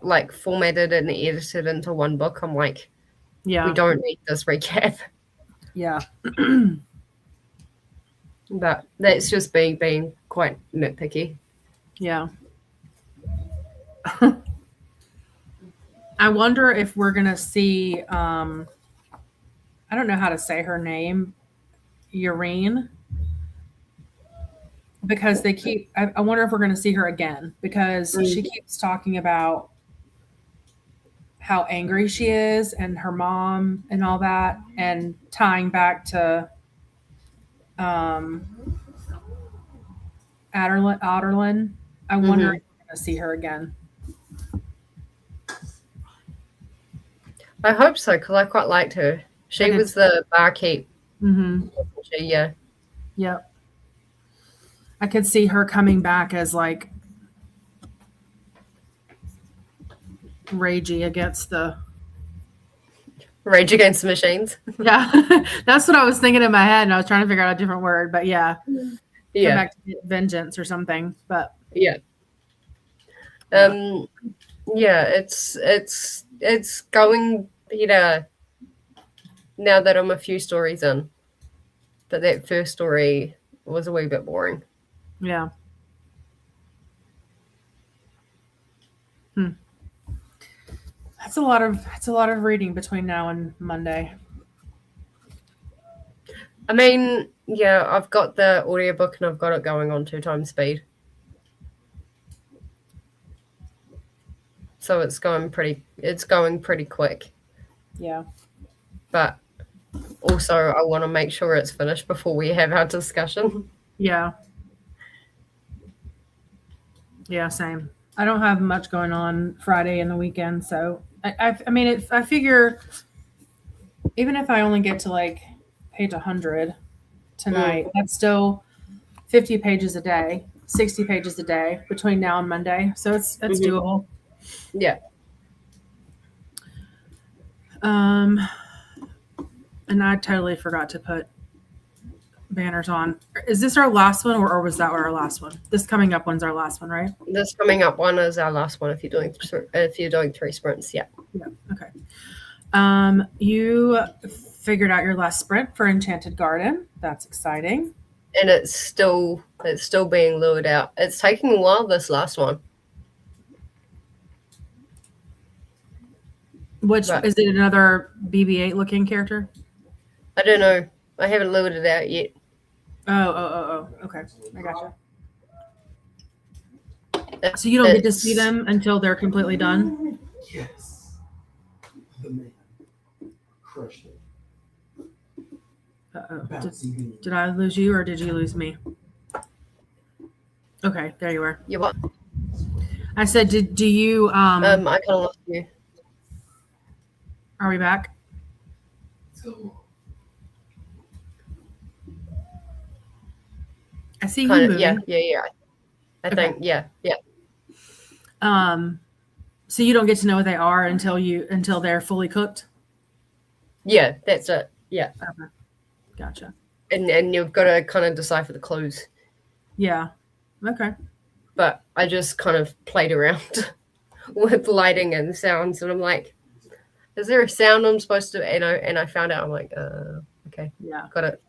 like formatted and edited into one book, I'm like, Yeah. we don't need this recap. Yeah. But that's just being quite nitpicky. Yeah. I wonder if we're going to see, I don't know how to say her name, Urine, because they keep, I wonder if we're going to see her again, because she keeps talking about how angry she is and her mom and all that, and tying back to Adderlin. I wonder if we're going to see her again. I hope so, because I quite liked her. She was the barkeep. Yeah. Yep. I could see her coming back as like Rage Against the Machines. Yeah. That's what I was thinking in my head, and I was trying to figure out a different word, but yeah. Yeah. Come back to vengeance or something. But yeah. Yeah, it's going better now that I'm a few stories in. But that first story was a wee bit boring. Yeah. That's a lot of reading between now and Monday. I mean, yeah, I've got the audiobook and I've got it going on 2x speed. So it's going pretty quick. Yeah. But also I want to make sure it's finished before we have our discussion. Yeah. Yeah, same. I don't have much going on Friday and the weekend, so I figure even if I only get to like page 100 tonight, that's still 50 pages a day, 60 pages a day between now and Monday. So it's doable. Yeah. And I totally forgot to put banners on. Is this our last one, or was that our last one? This coming up one's our last one, right? This coming up one is our last one if you're doing 3 sprints. Yeah. Yeah. Okay. You figured out your last sprint for Enchanted Garden. That's exciting. And it's still being lured out. It's taking a while, this last one. Which is it, another BB-8 looking character? I don't know. I haven't lured it out yet. Oh. Okay. I gotcha. So you don't get to see them until they're completely done? Yes. The man crushed it. Uh-oh. Did I lose you or did you lose me? Okay, there you are. You what? I said, do you I kind of lost you. Are we back? So, I see you Kind of, moving. yeah. I think, yeah. So you don't get to know what they are until they're fully cooked? Yeah, that's it. Yeah. Okay. Gotcha. And you've got to kind of decipher the clues. Yeah. Okay. But I just kind of played around with lighting and sounds, and I'm like, is there a sound I'm supposed to, and I found out, I'm like, okay. Yeah. Got it.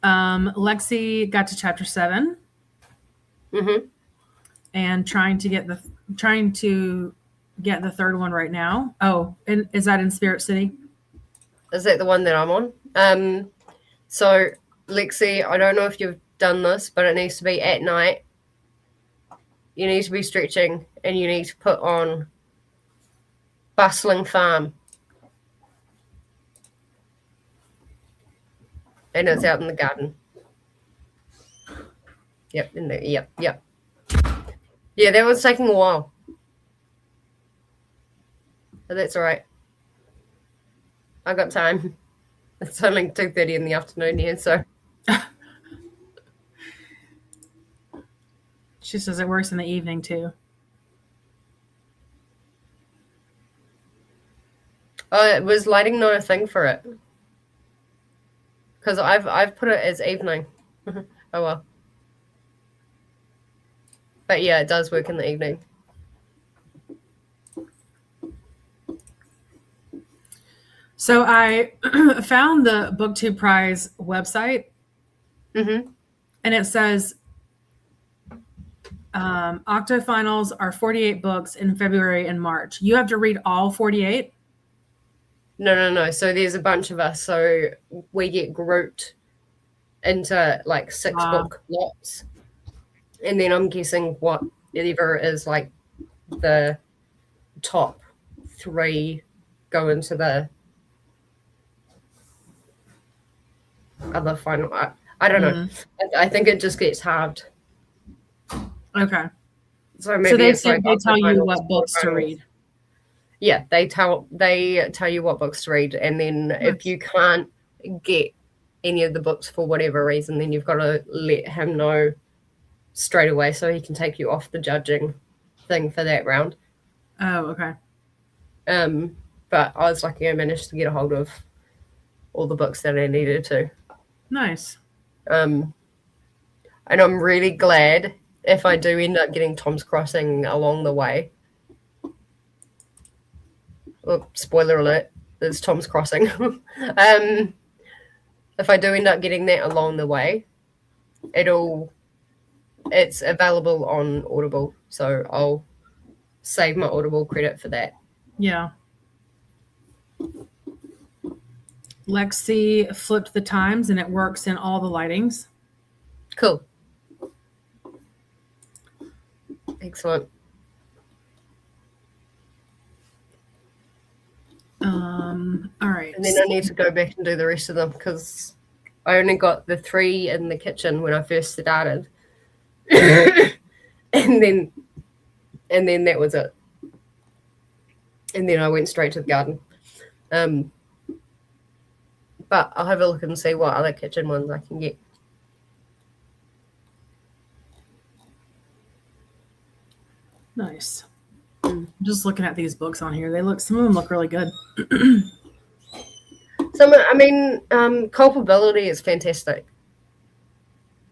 Lexi got to chapter 7. Mm-hmm. And trying to get the third one right now. Oh, and is that in Spirit City? Is that the one that I'm on? So Lexi, I don't know if you've done this, but it needs to be at night. You need to be stretching, and you need to put on Bustling Farm. And it's out in the garden. Yep, in there. Yep. Yeah, that was taking a while. But that's all right. I got time. It's only 2:30 in the afternoon here, so. She says it works in the evening too. Oh, it was lighting not a thing for it. Because I've put it as evening. Oh well. But yeah, it does work in the evening. So I found the BookTube Prize website, Mm-hmm. and it says Octo Finals are 48 books in February and March. You have to read all 48? No. So there's a bunch of us. So we get grouped into like 6 book lots. And then I'm guessing whatever is like the top 3 go into the other final. I don't know. I think it just gets halved. Okay. So maybe they tell you what books to read. Yeah, they tell you what books to read, and then if you can't get any of the books for whatever reason, then you've got to let him know straight away so he can take you off the judging thing for that round. Oh, okay. But I was lucky I managed to get a hold of all the books that I needed to. Nice. And I'm really glad if I do end up getting Tom's Crossing along the way. Oh, spoiler alert, it's Tom's Crossing. if I do end up getting that along the way, it's available on Audible, so I'll save my Audible credit for that. Yeah. Lexi flipped the times and it works in all the lightings. Cool. Excellent. All right. And then I need to go back and do the rest of them because I only got the 3 in the kitchen when I first started. and then that was it. And then I went straight to the garden. But I'll have a look and see what other kitchen ones I can get. Nice. Just looking at these books on here, some of them look really good. Culpability is fantastic.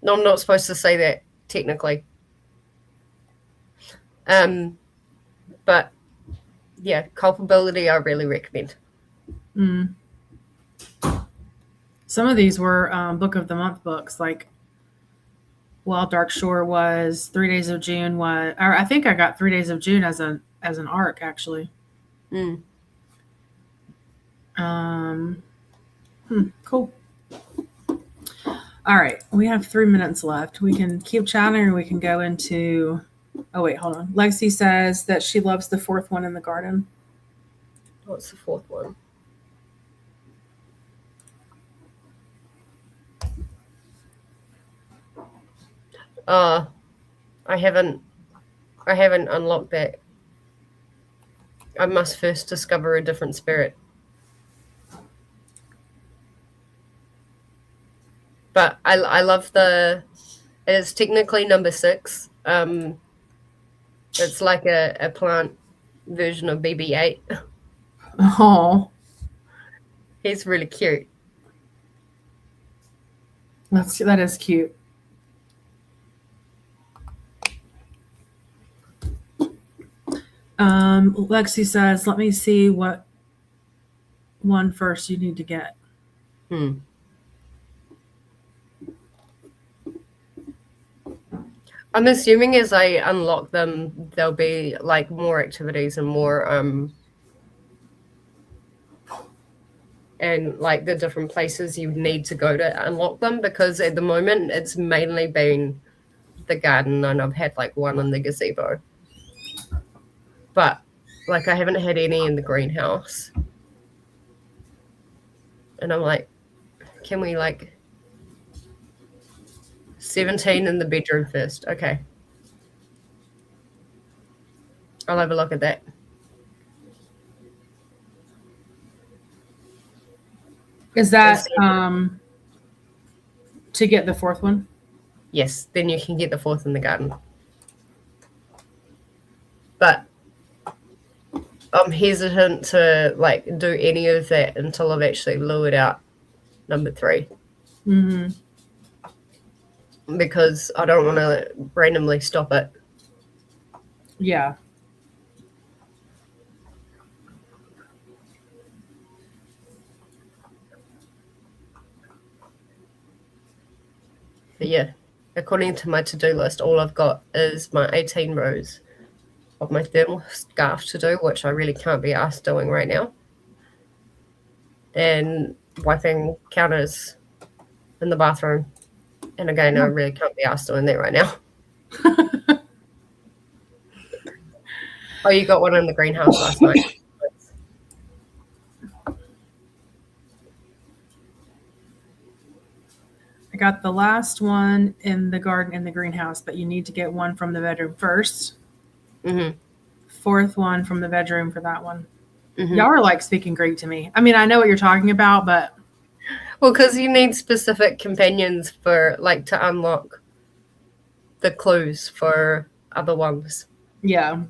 No, I'm not supposed to say that technically. But yeah, culpability I really recommend. Some of these were book of the month books, like Dark Shore was, 3 Days of June was, or I think I got 3 Days of June as an arc actually. Cool. All right, we have 3 minutes left. We can keep chatting or we can go into, oh wait, hold on. Lexi says that she loves the 4th one in the garden. What's the 4th one? I haven't unlocked that. I must first discover a different spirit. But I love it's technically number 6. It's like a plant version of BB-8. Oh, He's really cute. that is cute. Lexi says, let me see what one first you need to get. I'm assuming as I unlock them, there'll be like more activities and more and like the different places you need to go to unlock them, because at the moment it's mainly been the garden and I've had like one in the gazebo. But like I haven't had any in the greenhouse. And I'm like, can we like 17 in the bedroom first? Okay. I'll have a look at that. Is that to get the 4th one? Yes, then you can get the 4th in the garden. But I'm hesitant to like do any of that until I've actually lured out number 3. Because I don't want to randomly stop it. Yeah. But yeah, according to my to-do list, all I've got is my 18 rows of my thermal scarf to do, which I really can't be asked doing right now. And wiping counters in the bathroom. And again, I really can't be asked doing that right now. Oh, you got one in the greenhouse last night. I got the last one in the garden in the greenhouse, but you need to get one from the bedroom first. 4th one from the bedroom for that one. Y'all are like speaking Greek to me. I mean, I know what you're talking about, but well, because you need specific companions for like to unlock the clues for other ones. Yeah.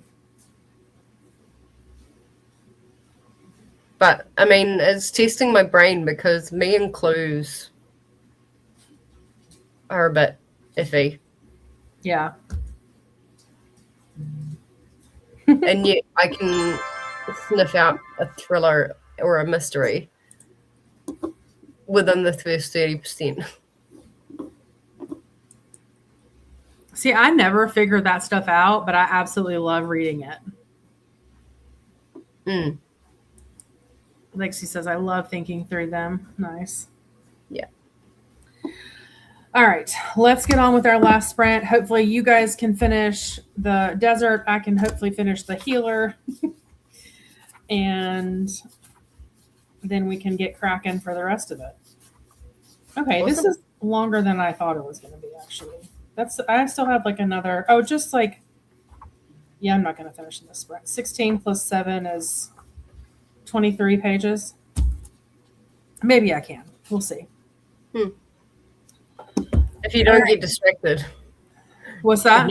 But I mean, it's testing my brain because me and clues are a bit iffy. Yeah. And yet I can sniff out a thriller or a mystery. within the first 30%. See, I never figured that stuff out, but I absolutely love reading it. Mm. Lexi says, I love thinking through them. Nice. Yeah. All right, let's get on with our last sprint. Hopefully you guys can finish the desert. I can hopefully finish the healer. And then we can get cracking for the rest of it. Okay, Awesome. this is longer than I thought it was going to be, actually. I still have like another, oh, just like, yeah, I'm not going to finish in this sprint. 16 plus 7 is 23 pages. Maybe I can. We'll see. If you don't get distracted. What's that?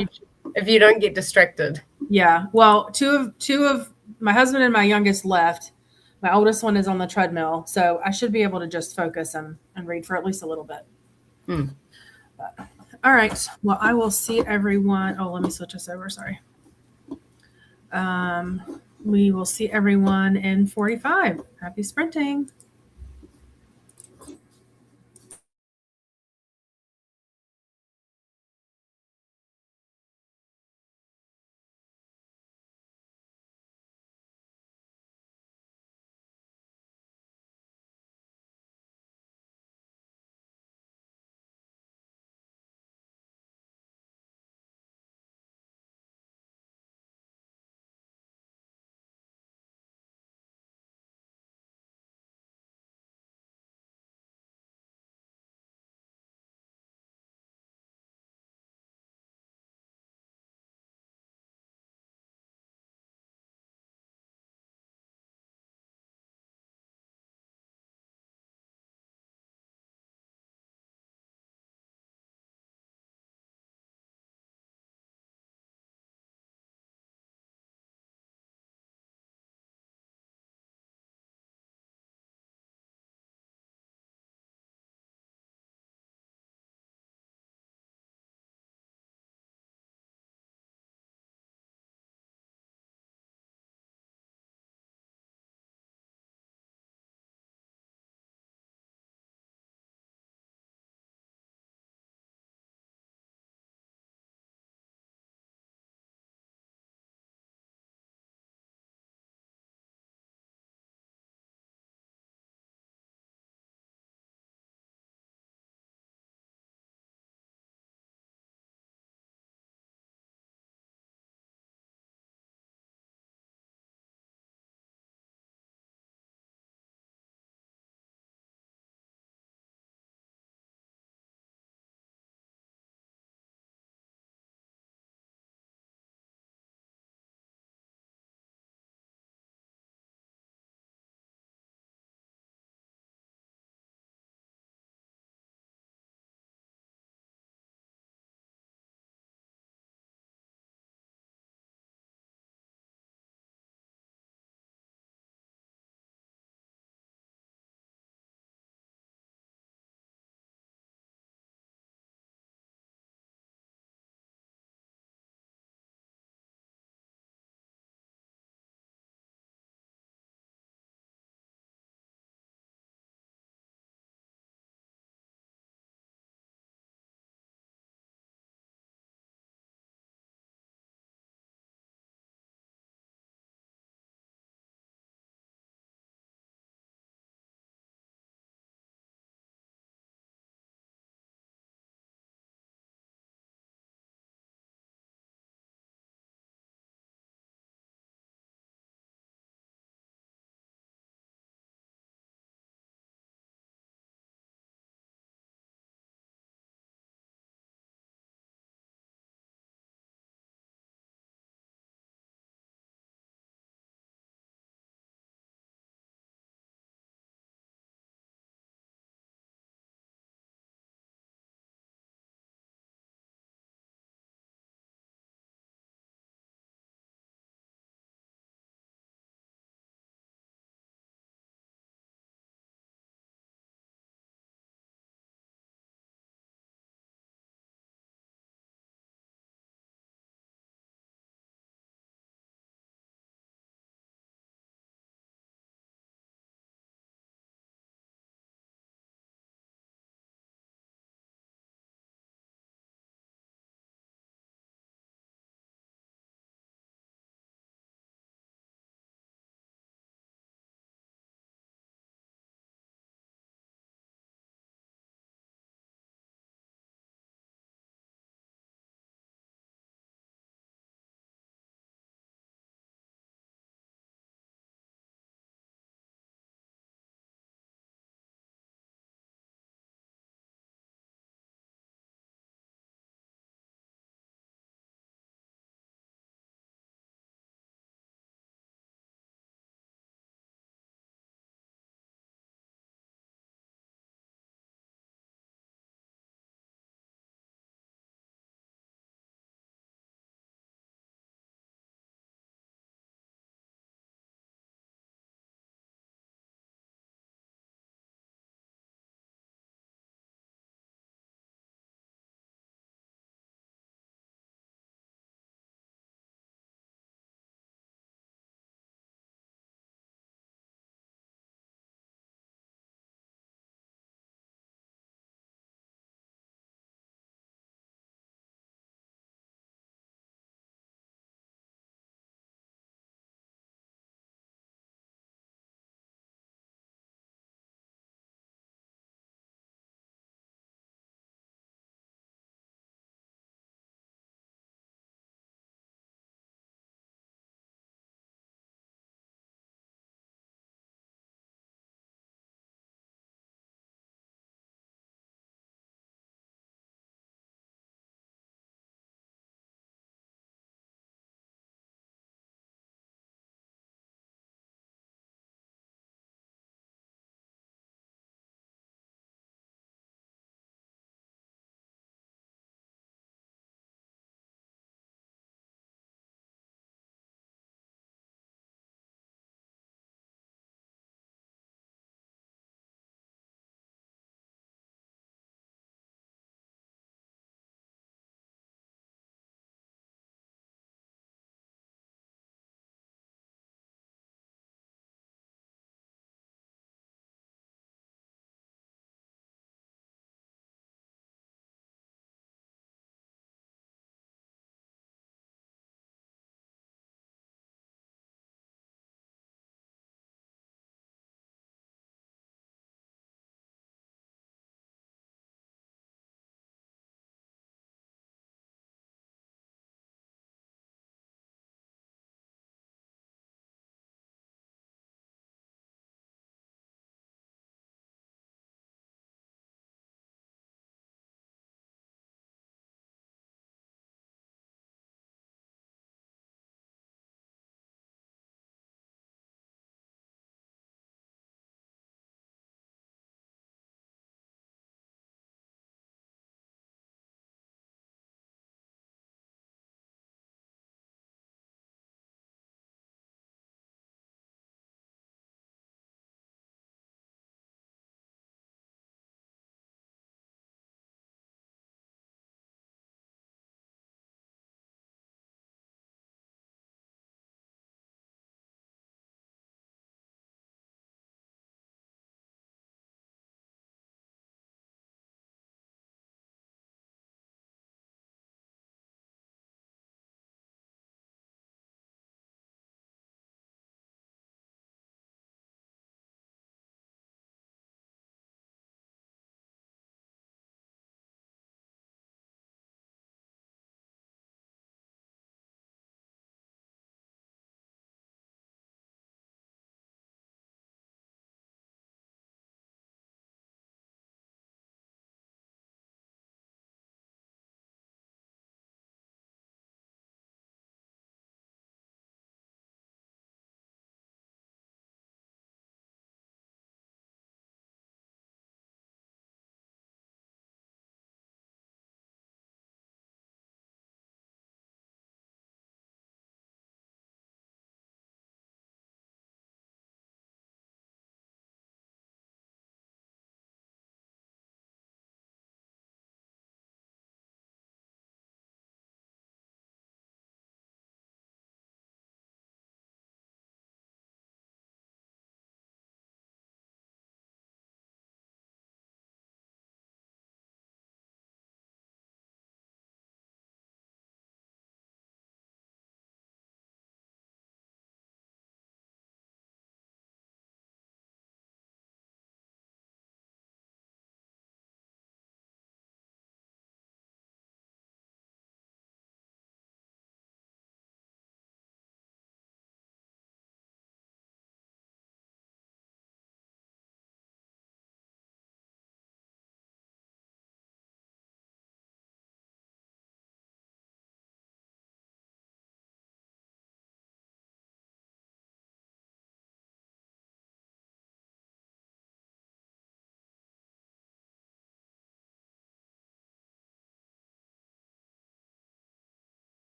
If you don't get distracted. Yeah. Well, two of my husband and my youngest left. My oldest one is on the treadmill, so I should be able to just focus and read for at least a little bit. But, all right. Well, I will see everyone. Oh, let me switch this over. Sorry. We will see everyone in 45. Happy sprinting.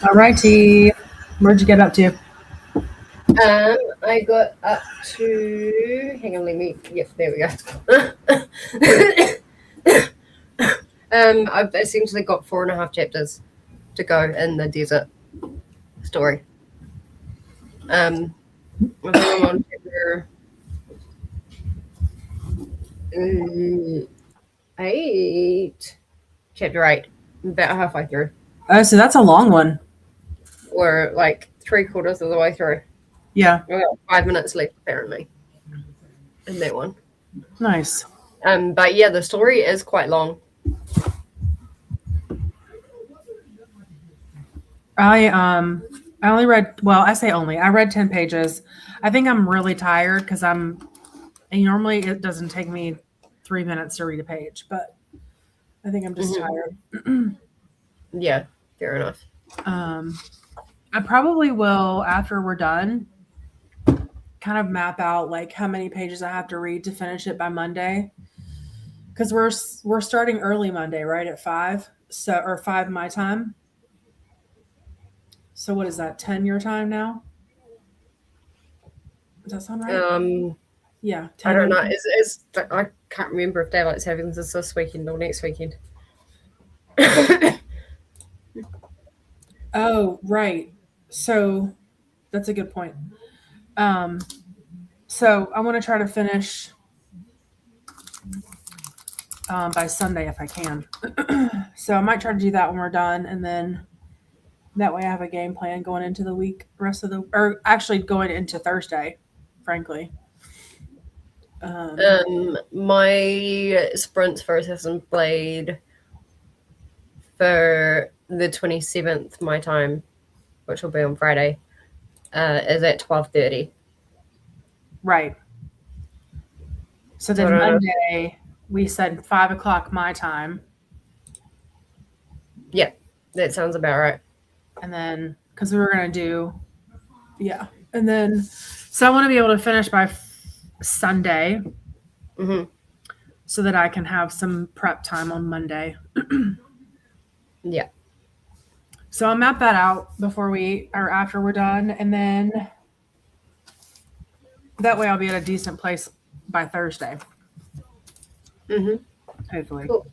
All righty. Where'd you get up to? I got up to. Hang on, let me. Yep, there we go. I've essentially got 4.5 chapters to go in the desert story. I think I'm on chapter 8. Chapter 8. About halfway through. Oh, so that's a long one. Or like 3/4 of the way through. Yeah. We've got 5 minutes left, apparently, in that one. Nice. But yeah, the story is quite long. I only read, well, I say only. I read 10 pages. I think I'm really tired because and normally it doesn't take me 3 minutes to read a page, but I think I'm just tired. Yeah, fair enough. I probably will, after we're done, kind of map out like how many pages I have to read to finish it by Monday. Because we're starting early Monday, right, at 5? So, or 5 my time. So what is that, 10 your time now? Does that sound right? Yeah. 10 I don't your know. time. I can't remember if Daylight Savings is this weekend or next weekend. Oh, right. So that's a good point. So I want to try to finish by Sunday if I can. So I might try to do that when we're done, and then that way I have a game plan going into the week, or actually going into Thursday, frankly. My sprints for Assassin's Blade for the 27th my time, which will be on Friday, is at 12:30. Right. So then Monday we said 5 o'clock my time. Yeah, that sounds about right. And then because we were gonna do, yeah, and then so I want to be able to finish by Sunday, so that I can have some prep time on Monday. Yeah. So I'll map that out before after we're done, and then that way I'll be at a decent place by Thursday. Hopefully. Cool.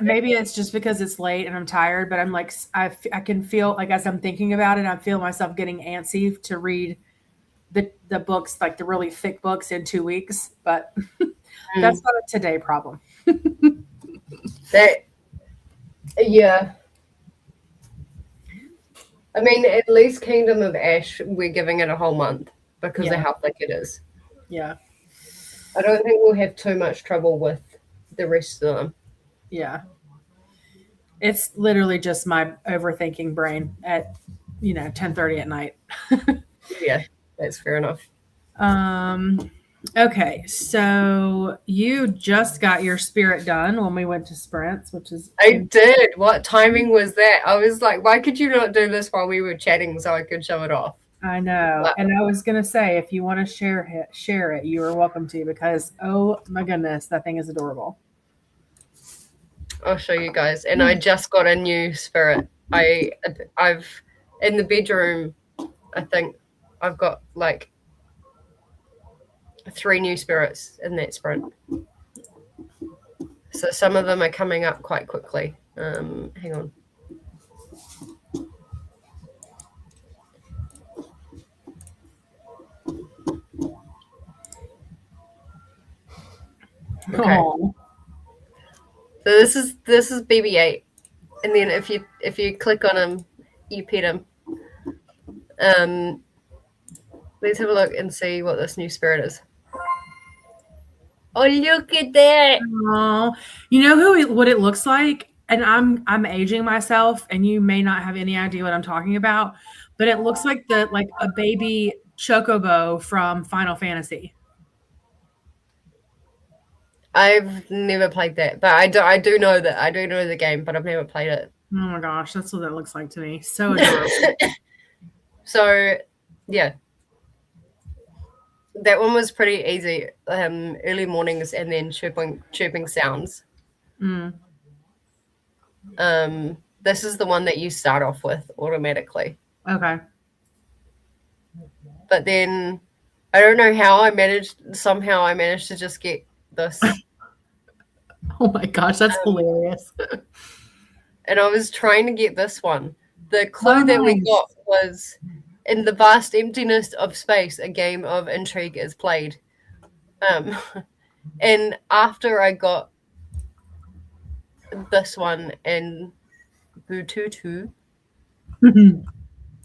Maybe it's just because it's late and I'm tired, but I'm like, I can feel like as I'm thinking about it, I feel myself getting antsy to read the books, like the really thick books, in 2 weeks. But that's not a today problem. Yeah. I mean, at least Kingdom of Ash, we're giving it a whole month because of how thick it is. Yeah. I don't think we'll have too much trouble with the rest of them. Yeah. It's literally just my overthinking brain at 10:30 at night. Yeah, that's fair enough. Okay, so you just got your spirit done when we went to sprints, which is I did. What timing was that? I was like, why could you not do this while we were chatting so I could show it off? I know. Wow. And I was gonna say, if you want to share it, you are welcome to, because oh my goodness, that thing is adorable. I'll show you guys. And I just got a new spirit. I've in the bedroom, I think I've got like 3 new spirits in that sprint. So some of them are coming up quite quickly. Hang on. Okay. Aww. So this is BB-8, and then if you click on him, you pet him. Let's have a look and see what this new spirit is. Oh, look at that! Oh, you know what it looks like? And I'm aging myself, and you may not have any idea what I'm talking about, but it looks like a baby chocobo from Final Fantasy. I've never played that, but I do know that. I do know the game, but I've never played it. Oh my gosh, that's what it looks like to me. So adorable. So, yeah. That one was pretty easy. Early mornings and then chirping sounds. Mm. This is the one that you start off with automatically. Okay. But then I don't know how somehow I managed to just get this. Oh my gosh, that's hilarious. And I was trying to get this one. The clue that we Nice. got was, in the vast emptiness of space, a game of intrigue is played. And after I got this one and Bututu,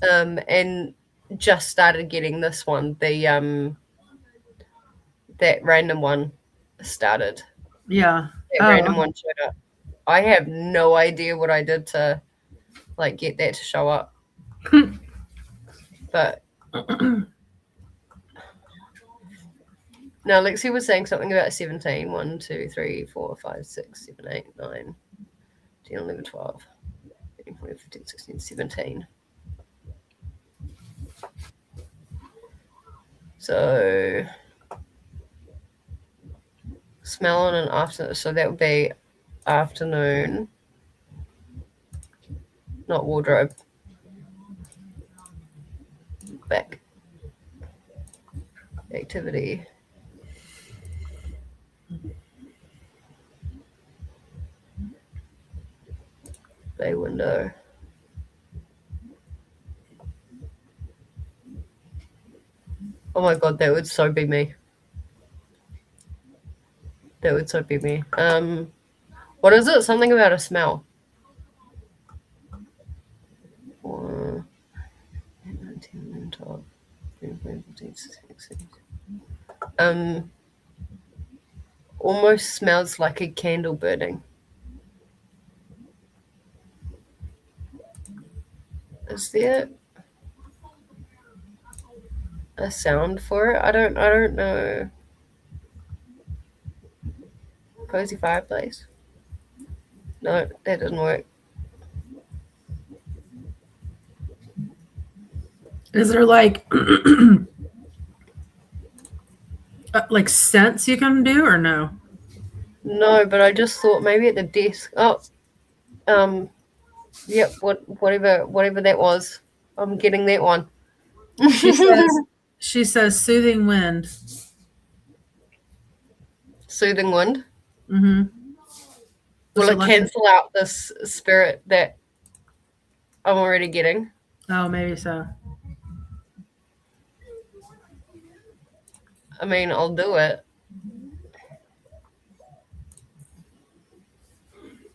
and just started getting this one, that random one started. Yeah. That random one showed up. I have no idea what I did to like get that to show up. But now Lexi was saying something about 17. 1, 2, 3, 4, 5, 6, 7, 8, 9, 10, 11, 12, 13, 14, 15, 16, 17. So smell on an afternoon. So that would be afternoon, not wardrobe. Back. Activity. Bay window. Oh my god, that would so be me. That would so be me. What is it? Something about a smell. 4, 8, 9, 10, 11, 12, 13, 14, 15, 16, 17. Almost smells like a candle burning. Is there a sound for it? I don't know. Cozy fireplace? No, that doesn't work. Is there like scents you can do or no? No, but I just thought maybe at the desk. Oh, yep. Whatever that was, I'm getting that one. She says soothing wind. Soothing wind. Mm-hmm. Will it cancel out this spirit that I'm already getting? Oh, maybe so. I mean, I'll do it.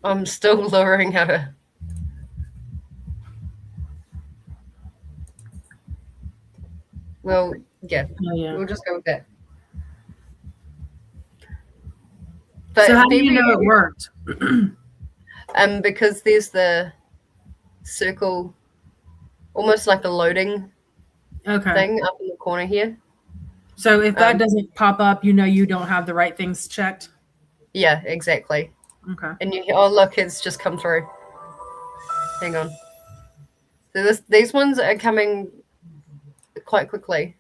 I'm still learning how to. Well, yeah. Oh, yeah. We'll just go with that. But so how do you know it worked? Because there's the circle, almost like a loading thing up in the corner here. So if that doesn't pop up, you know you don't have the right things checked? Yeah, exactly. Okay. And you oh look, it's just come through. Hang on. So these ones are coming quite quickly.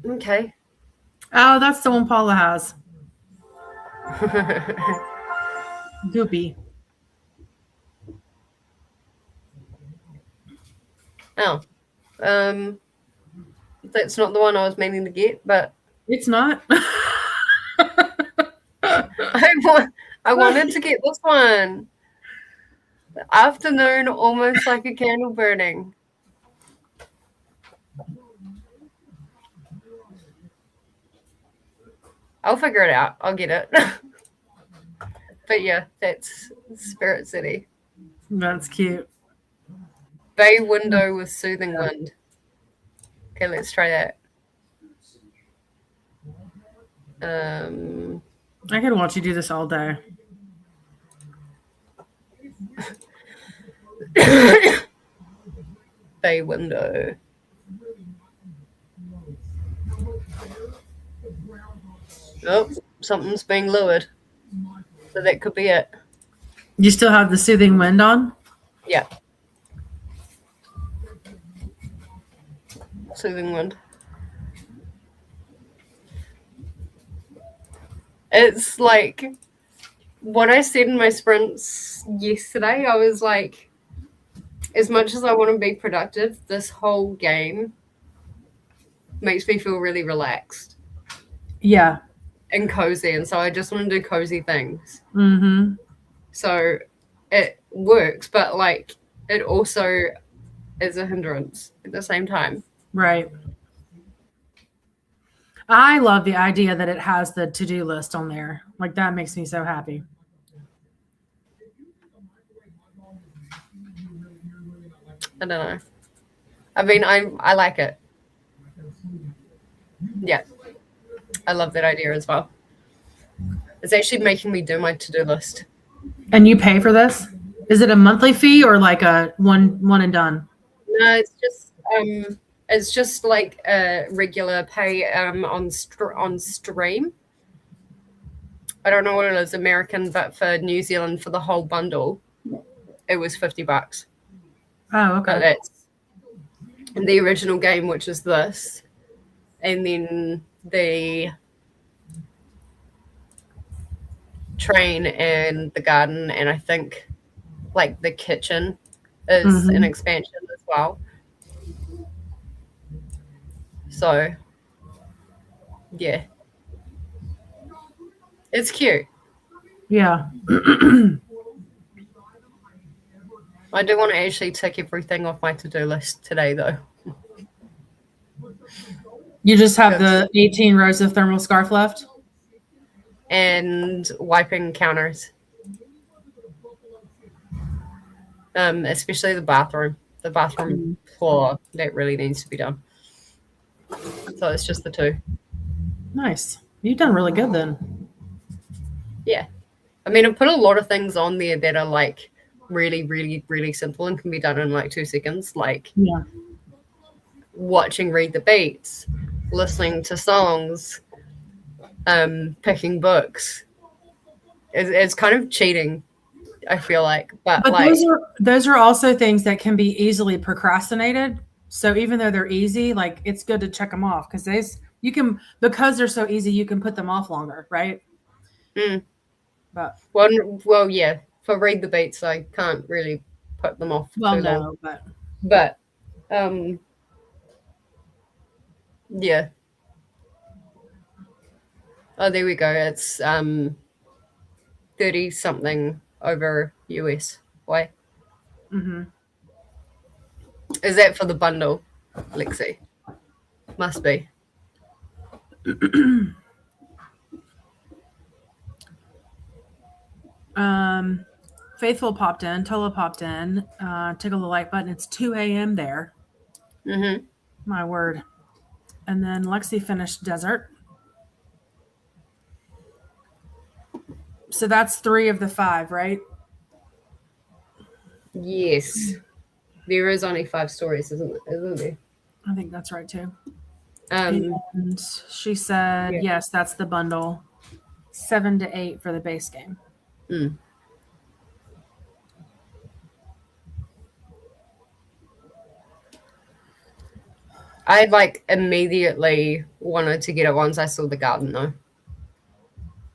Okay. Oh, that's the one Paula has. Goopy. Oh. That's not the one I was meaning to get, but it's not. I wanted to get this one. The afternoon, almost like a candle burning. I'll figure it out. I'll get it. But yeah, that's Spirit City. That's cute. Bay window with soothing wind. Okay, let's try that. I could watch you do this all day. Bay window. Oh, something's being lowered. So that could be it. You still have the soothing wind on? Yeah. Soothing wind. It's like what I said in my sprints yesterday. I was like, as much as I want to be productive, this whole game makes me feel really relaxed Yeah. and cozy. And so I just want to do cozy things. Mm-hmm. So it works, but like it also is a hindrance at the same time. Right. I love the idea that it has the to-do list on there. Like that makes me so happy. I don't know. I mean, I like it. Yeah. I love that idea as well. It's actually making me do my to-do list. And you pay for this? Is it a monthly fee or like a one and done? No, it's just like a regular pay on stream. I don't know what it is American, but for New Zealand for the whole bundle, it was $50. Oh, But okay. that's the original game, which is this, and then the train and the garden, and I think like the kitchen is an expansion as well. So yeah, it's cute. Yeah. I do want to actually tick everything off my to-do list today, though. You just have the 18 rows of thermal scarf left? And wiping counters. Especially the bathroom. The bathroom floor, that really needs to be done. So it's just the two. Nice. You've done really good then. Yeah. I mean, I've put a lot of things on there that are like really, really, really simple and can be done in like 2 seconds. Like watching Read the Beats, listening to songs, picking books. It's kind of cheating, I feel like. But like, those are also things that can be easily procrastinated. So even though they're easy, like it's good to check them off because because they're so easy, you can put them off longer, right? But well, yeah. For Read the Beats, I can't really put them off too long. But yeah. Oh, there we go. It's 30 something over US. Why? Is that for the bundle, Lexi? Must be. Faithful popped in, Tola popped in, tickle the like button. It's 2 a.m. there. My word. And then Lexi finished Desert. So that's 3 of the 5, right? Yes. There is only 5 stories, isn't there? I think that's right too. And she said, yes, that's the bundle. 7 to 8 for the base game. I like immediately wanted to get it once I saw the garden though.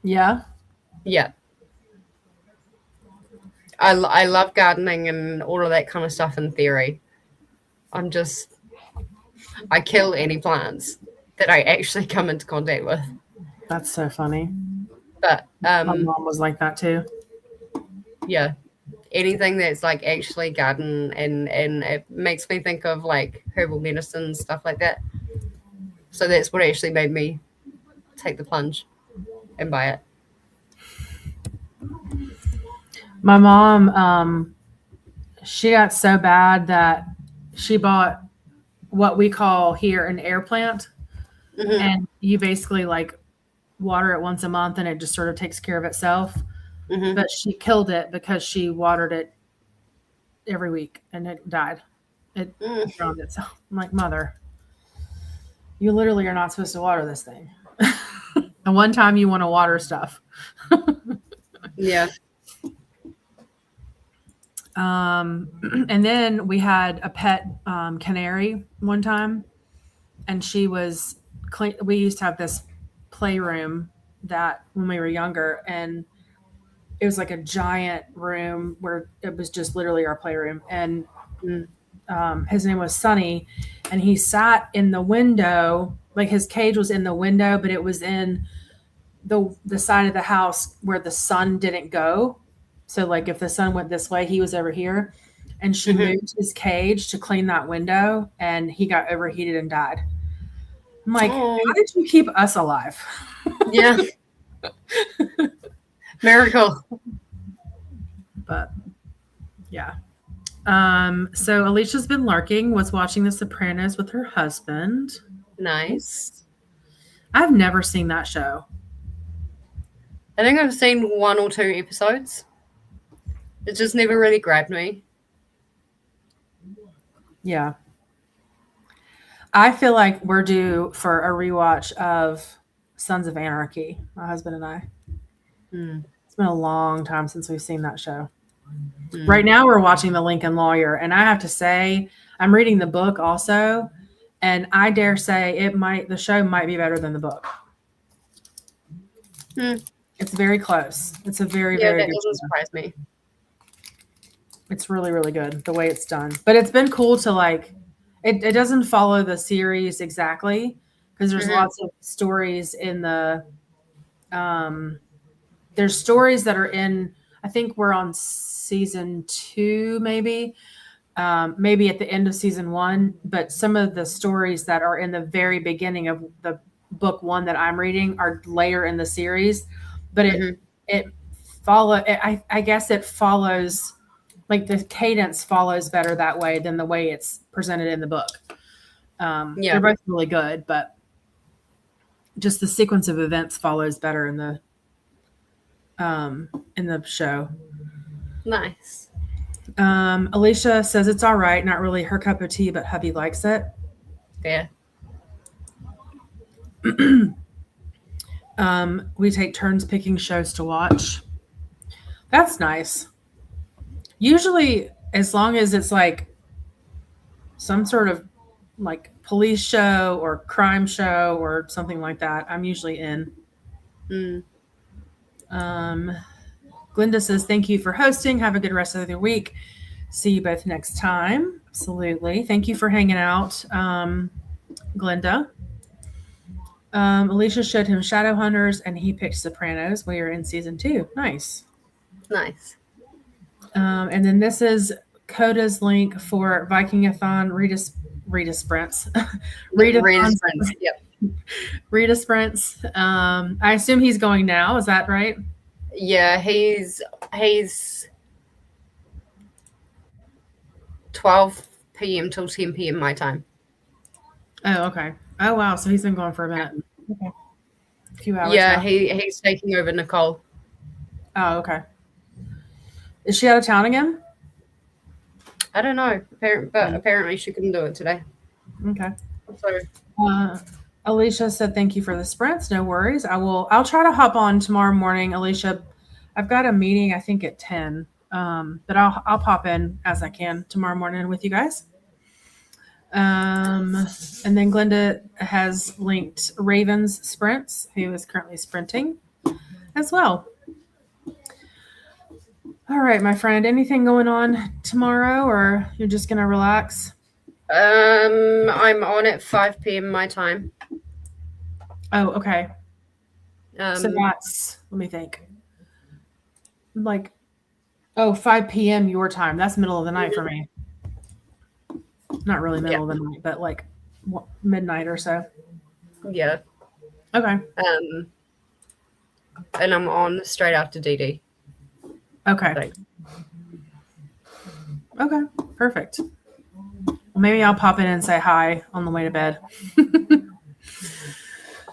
Yeah? Yeah. I love gardening and all of that kind of stuff in theory. I kill any plants that I actually come into contact with. That's so funny. But my mom was like that too. Yeah. Anything that's like actually garden and it makes me think of like herbal medicine, stuff like that. So that's what actually made me take the plunge and buy it. My mom, she got so bad that she bought what we call here an air plant. And you basically like water it once a month and it just sort of takes care of itself. But she killed it because she watered it every week and it died. It drowned itself. I'm like, mother, you literally are not supposed to water this thing. And one time you want to water stuff. Yeah. And then we had a pet canary one time, and she was clean. We used to have this playroom that when we were younger, and it was like a giant room where it was just literally our playroom. And his name was Sonny, and he sat in the window, like his cage was in the window, but it was in the side of the house where the sun didn't go. So like if the sun went this way, he was over here. And she moved his cage to clean that window, and he got overheated and died. I'm like, how did you keep us alive? Yeah. Miracle. But yeah. So Alicia's been lurking, was watching The Sopranos with her husband. Nice. I've never seen that show. I think I've seen 1 or 2 episodes. It just never really grabbed me. Yeah. I feel like we're due for a rewatch of Sons of Anarchy, my husband and I. It's been a long time since we've seen that show. Right now we're watching The Lincoln Lawyer, and I have to say, I'm reading the book also, and I dare say the show might be better than the book. It's very close. It's a very very that good doesn't show. surprise me. It's really really good the way it's done. But it's been cool to like it doesn't follow the series exactly, because there's lots of stories in the there's stories that are in, I think we're on season 2 maybe at the end of season 1, but some of the stories that are in the very beginning of the book 1 that I'm reading are later in the series, but I guess it follows, like the cadence follows better that way than the way it's presented in the book. They're both really good, but just the sequence of events follows better in the show. Nice. Alicia says it's all right, not really her cup of tea, but hubby likes it. Yeah. We take turns picking shows to watch. That's nice. Usually, as long as it's like some sort of like police show or crime show or something like that, I'm usually in. Glinda says, thank you for hosting. Have a good rest of the week. See you both next time. Absolutely. Thank you for hanging out, Glinda. Alicia showed him Shadowhunters, and he picked Sopranos. We are in season 2. Nice. And then this is Coda's link for Vikingathon Rita sprints. Rita sprints. Yep. Rita sprints. I assume he's going now. Is that right? Yeah, he's 12 p.m. till 10 p.m. my time. Oh, okay. Oh, wow. So he's been going for a minute. Okay. A few hours. Yeah, now. he's taking over Nicole. Oh, okay. Is she out of town again? I don't know, but apparently she couldn't do it today. Okay. So, Alicia said, thank you for the sprints. No worries. I'll try to hop on tomorrow morning. Alicia, I've got a meeting, I think at 10. But I'll pop in as I can tomorrow morning with you guys. And then Glinda has linked Raven's sprints, who is currently sprinting as well. All right, my friend, anything going on tomorrow, or you're just going to relax? I'm on at 5 p.m. my time. Oh, okay. So that's, let me think. Like, 5 p.m. your time. That's middle of the night for me. Not really middle of the night, but like midnight or so. Yeah. Okay. And I'm on straight after DD. Okay. Okay. Perfect. Well, maybe I'll pop in and say hi on the way to bed.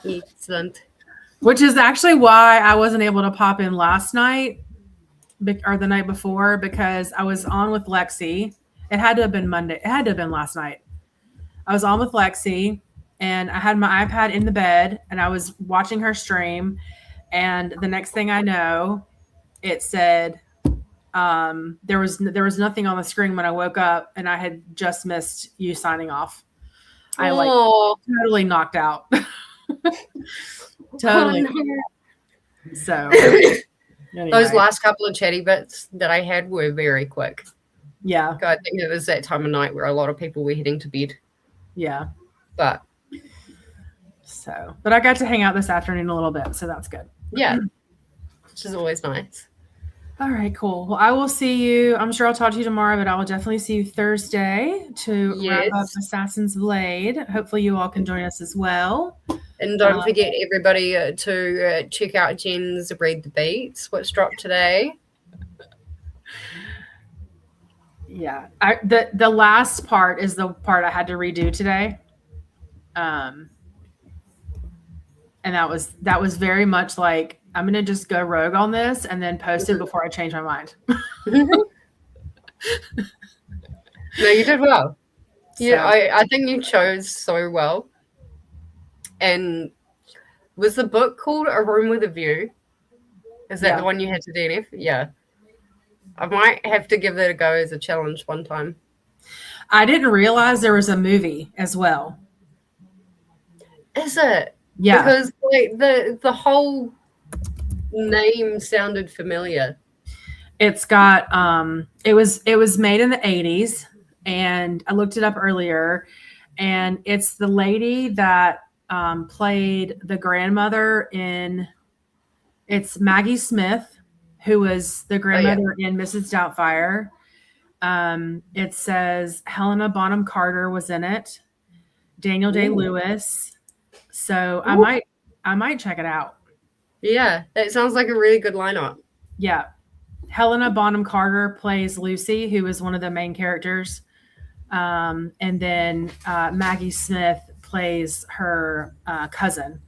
Excellent. Which is actually why I wasn't able to pop in last night or the night before, because I was on with Lexi. It had to have been Monday. It had to have been last night. I was on with Lexi, and I had my iPad in the bed, and I was watching her stream. And the next thing I know, it said there was nothing on the screen when I woke up, and I had just missed you signing off. I totally knocked out. Totally. Oh, no. So anyway. Those last couple of chatty bits that I had were very quick. Yeah. I think it was that time of night where a lot of people were heading to bed. Yeah. But but I got to hang out this afternoon a little bit, so that's good. yeah, which is always nice. All right, cool. Well, I will see you. I'm sure I'll talk to you tomorrow, but I will definitely see you Thursday to wrap up Assassin's Blade. Hopefully you all can join us as well. And don't forget, everybody, to check out Jen's Read the Beats, which dropped today. Yeah. The last part is the part I had to redo today. And that was very much like, I'm going to just go rogue on this and then post it before I change my mind. No, you did well. Yeah, I think you chose so well. And was the book called A Room with a View? Is that the one you had to DNF? Yeah. I might have to give that a go as a challenge one time. I didn't realize there was a movie as well. Is it? Yeah. Because like, the whole name sounded familiar. It's got it was made in the 80s, and I looked it up earlier, and it's the lady that played the grandmother it's Maggie Smith, who was the grandmother in Mrs. Doubtfire. It says Helena Bonham Carter was in it, Daniel Day-Lewis. So I might check it out. Yeah, that sounds like a really good lineup. Yeah. Helena Bonham Carter plays Lucy, who is one of the main characters. And then Maggie Smith plays her cousin,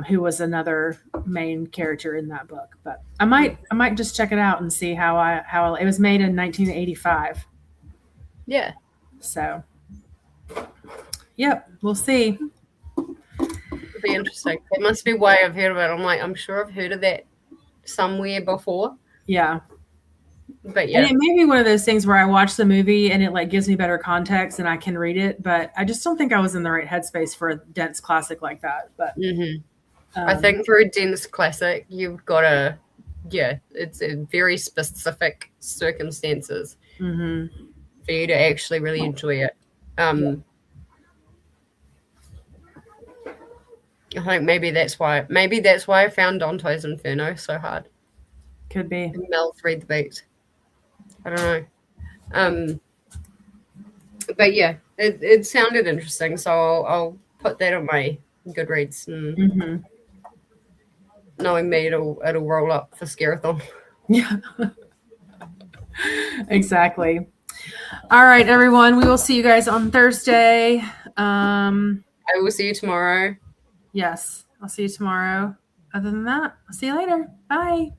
who was another main character in that book. But I might just check it out and see how it was made in 1985. Yeah. So, yep, we'll see. It'll be interesting. It must be why I've heard of it. I'm sure I've heard of that somewhere before. Yeah. But yeah. And it may be one of those things where I watch the movie and it like gives me better context and I can read it, but I just don't think I was in the right headspace for a dense classic like that. But I think for a dense classic, you've got to, it's a very specific circumstances for you to actually really enjoy it. I think maybe that's why I found Dante's Inferno so hard. Could be. And Mel's Read the Beats. I don't know. But yeah, it sounded interesting, so I'll put that on my Goodreads. And knowing me, it'll roll up for Scarathon. Yeah. Exactly. All right, everyone. We will see you guys on Thursday. I will see you tomorrow. Yes, I'll see you tomorrow. Other than that, I'll see you later. Bye.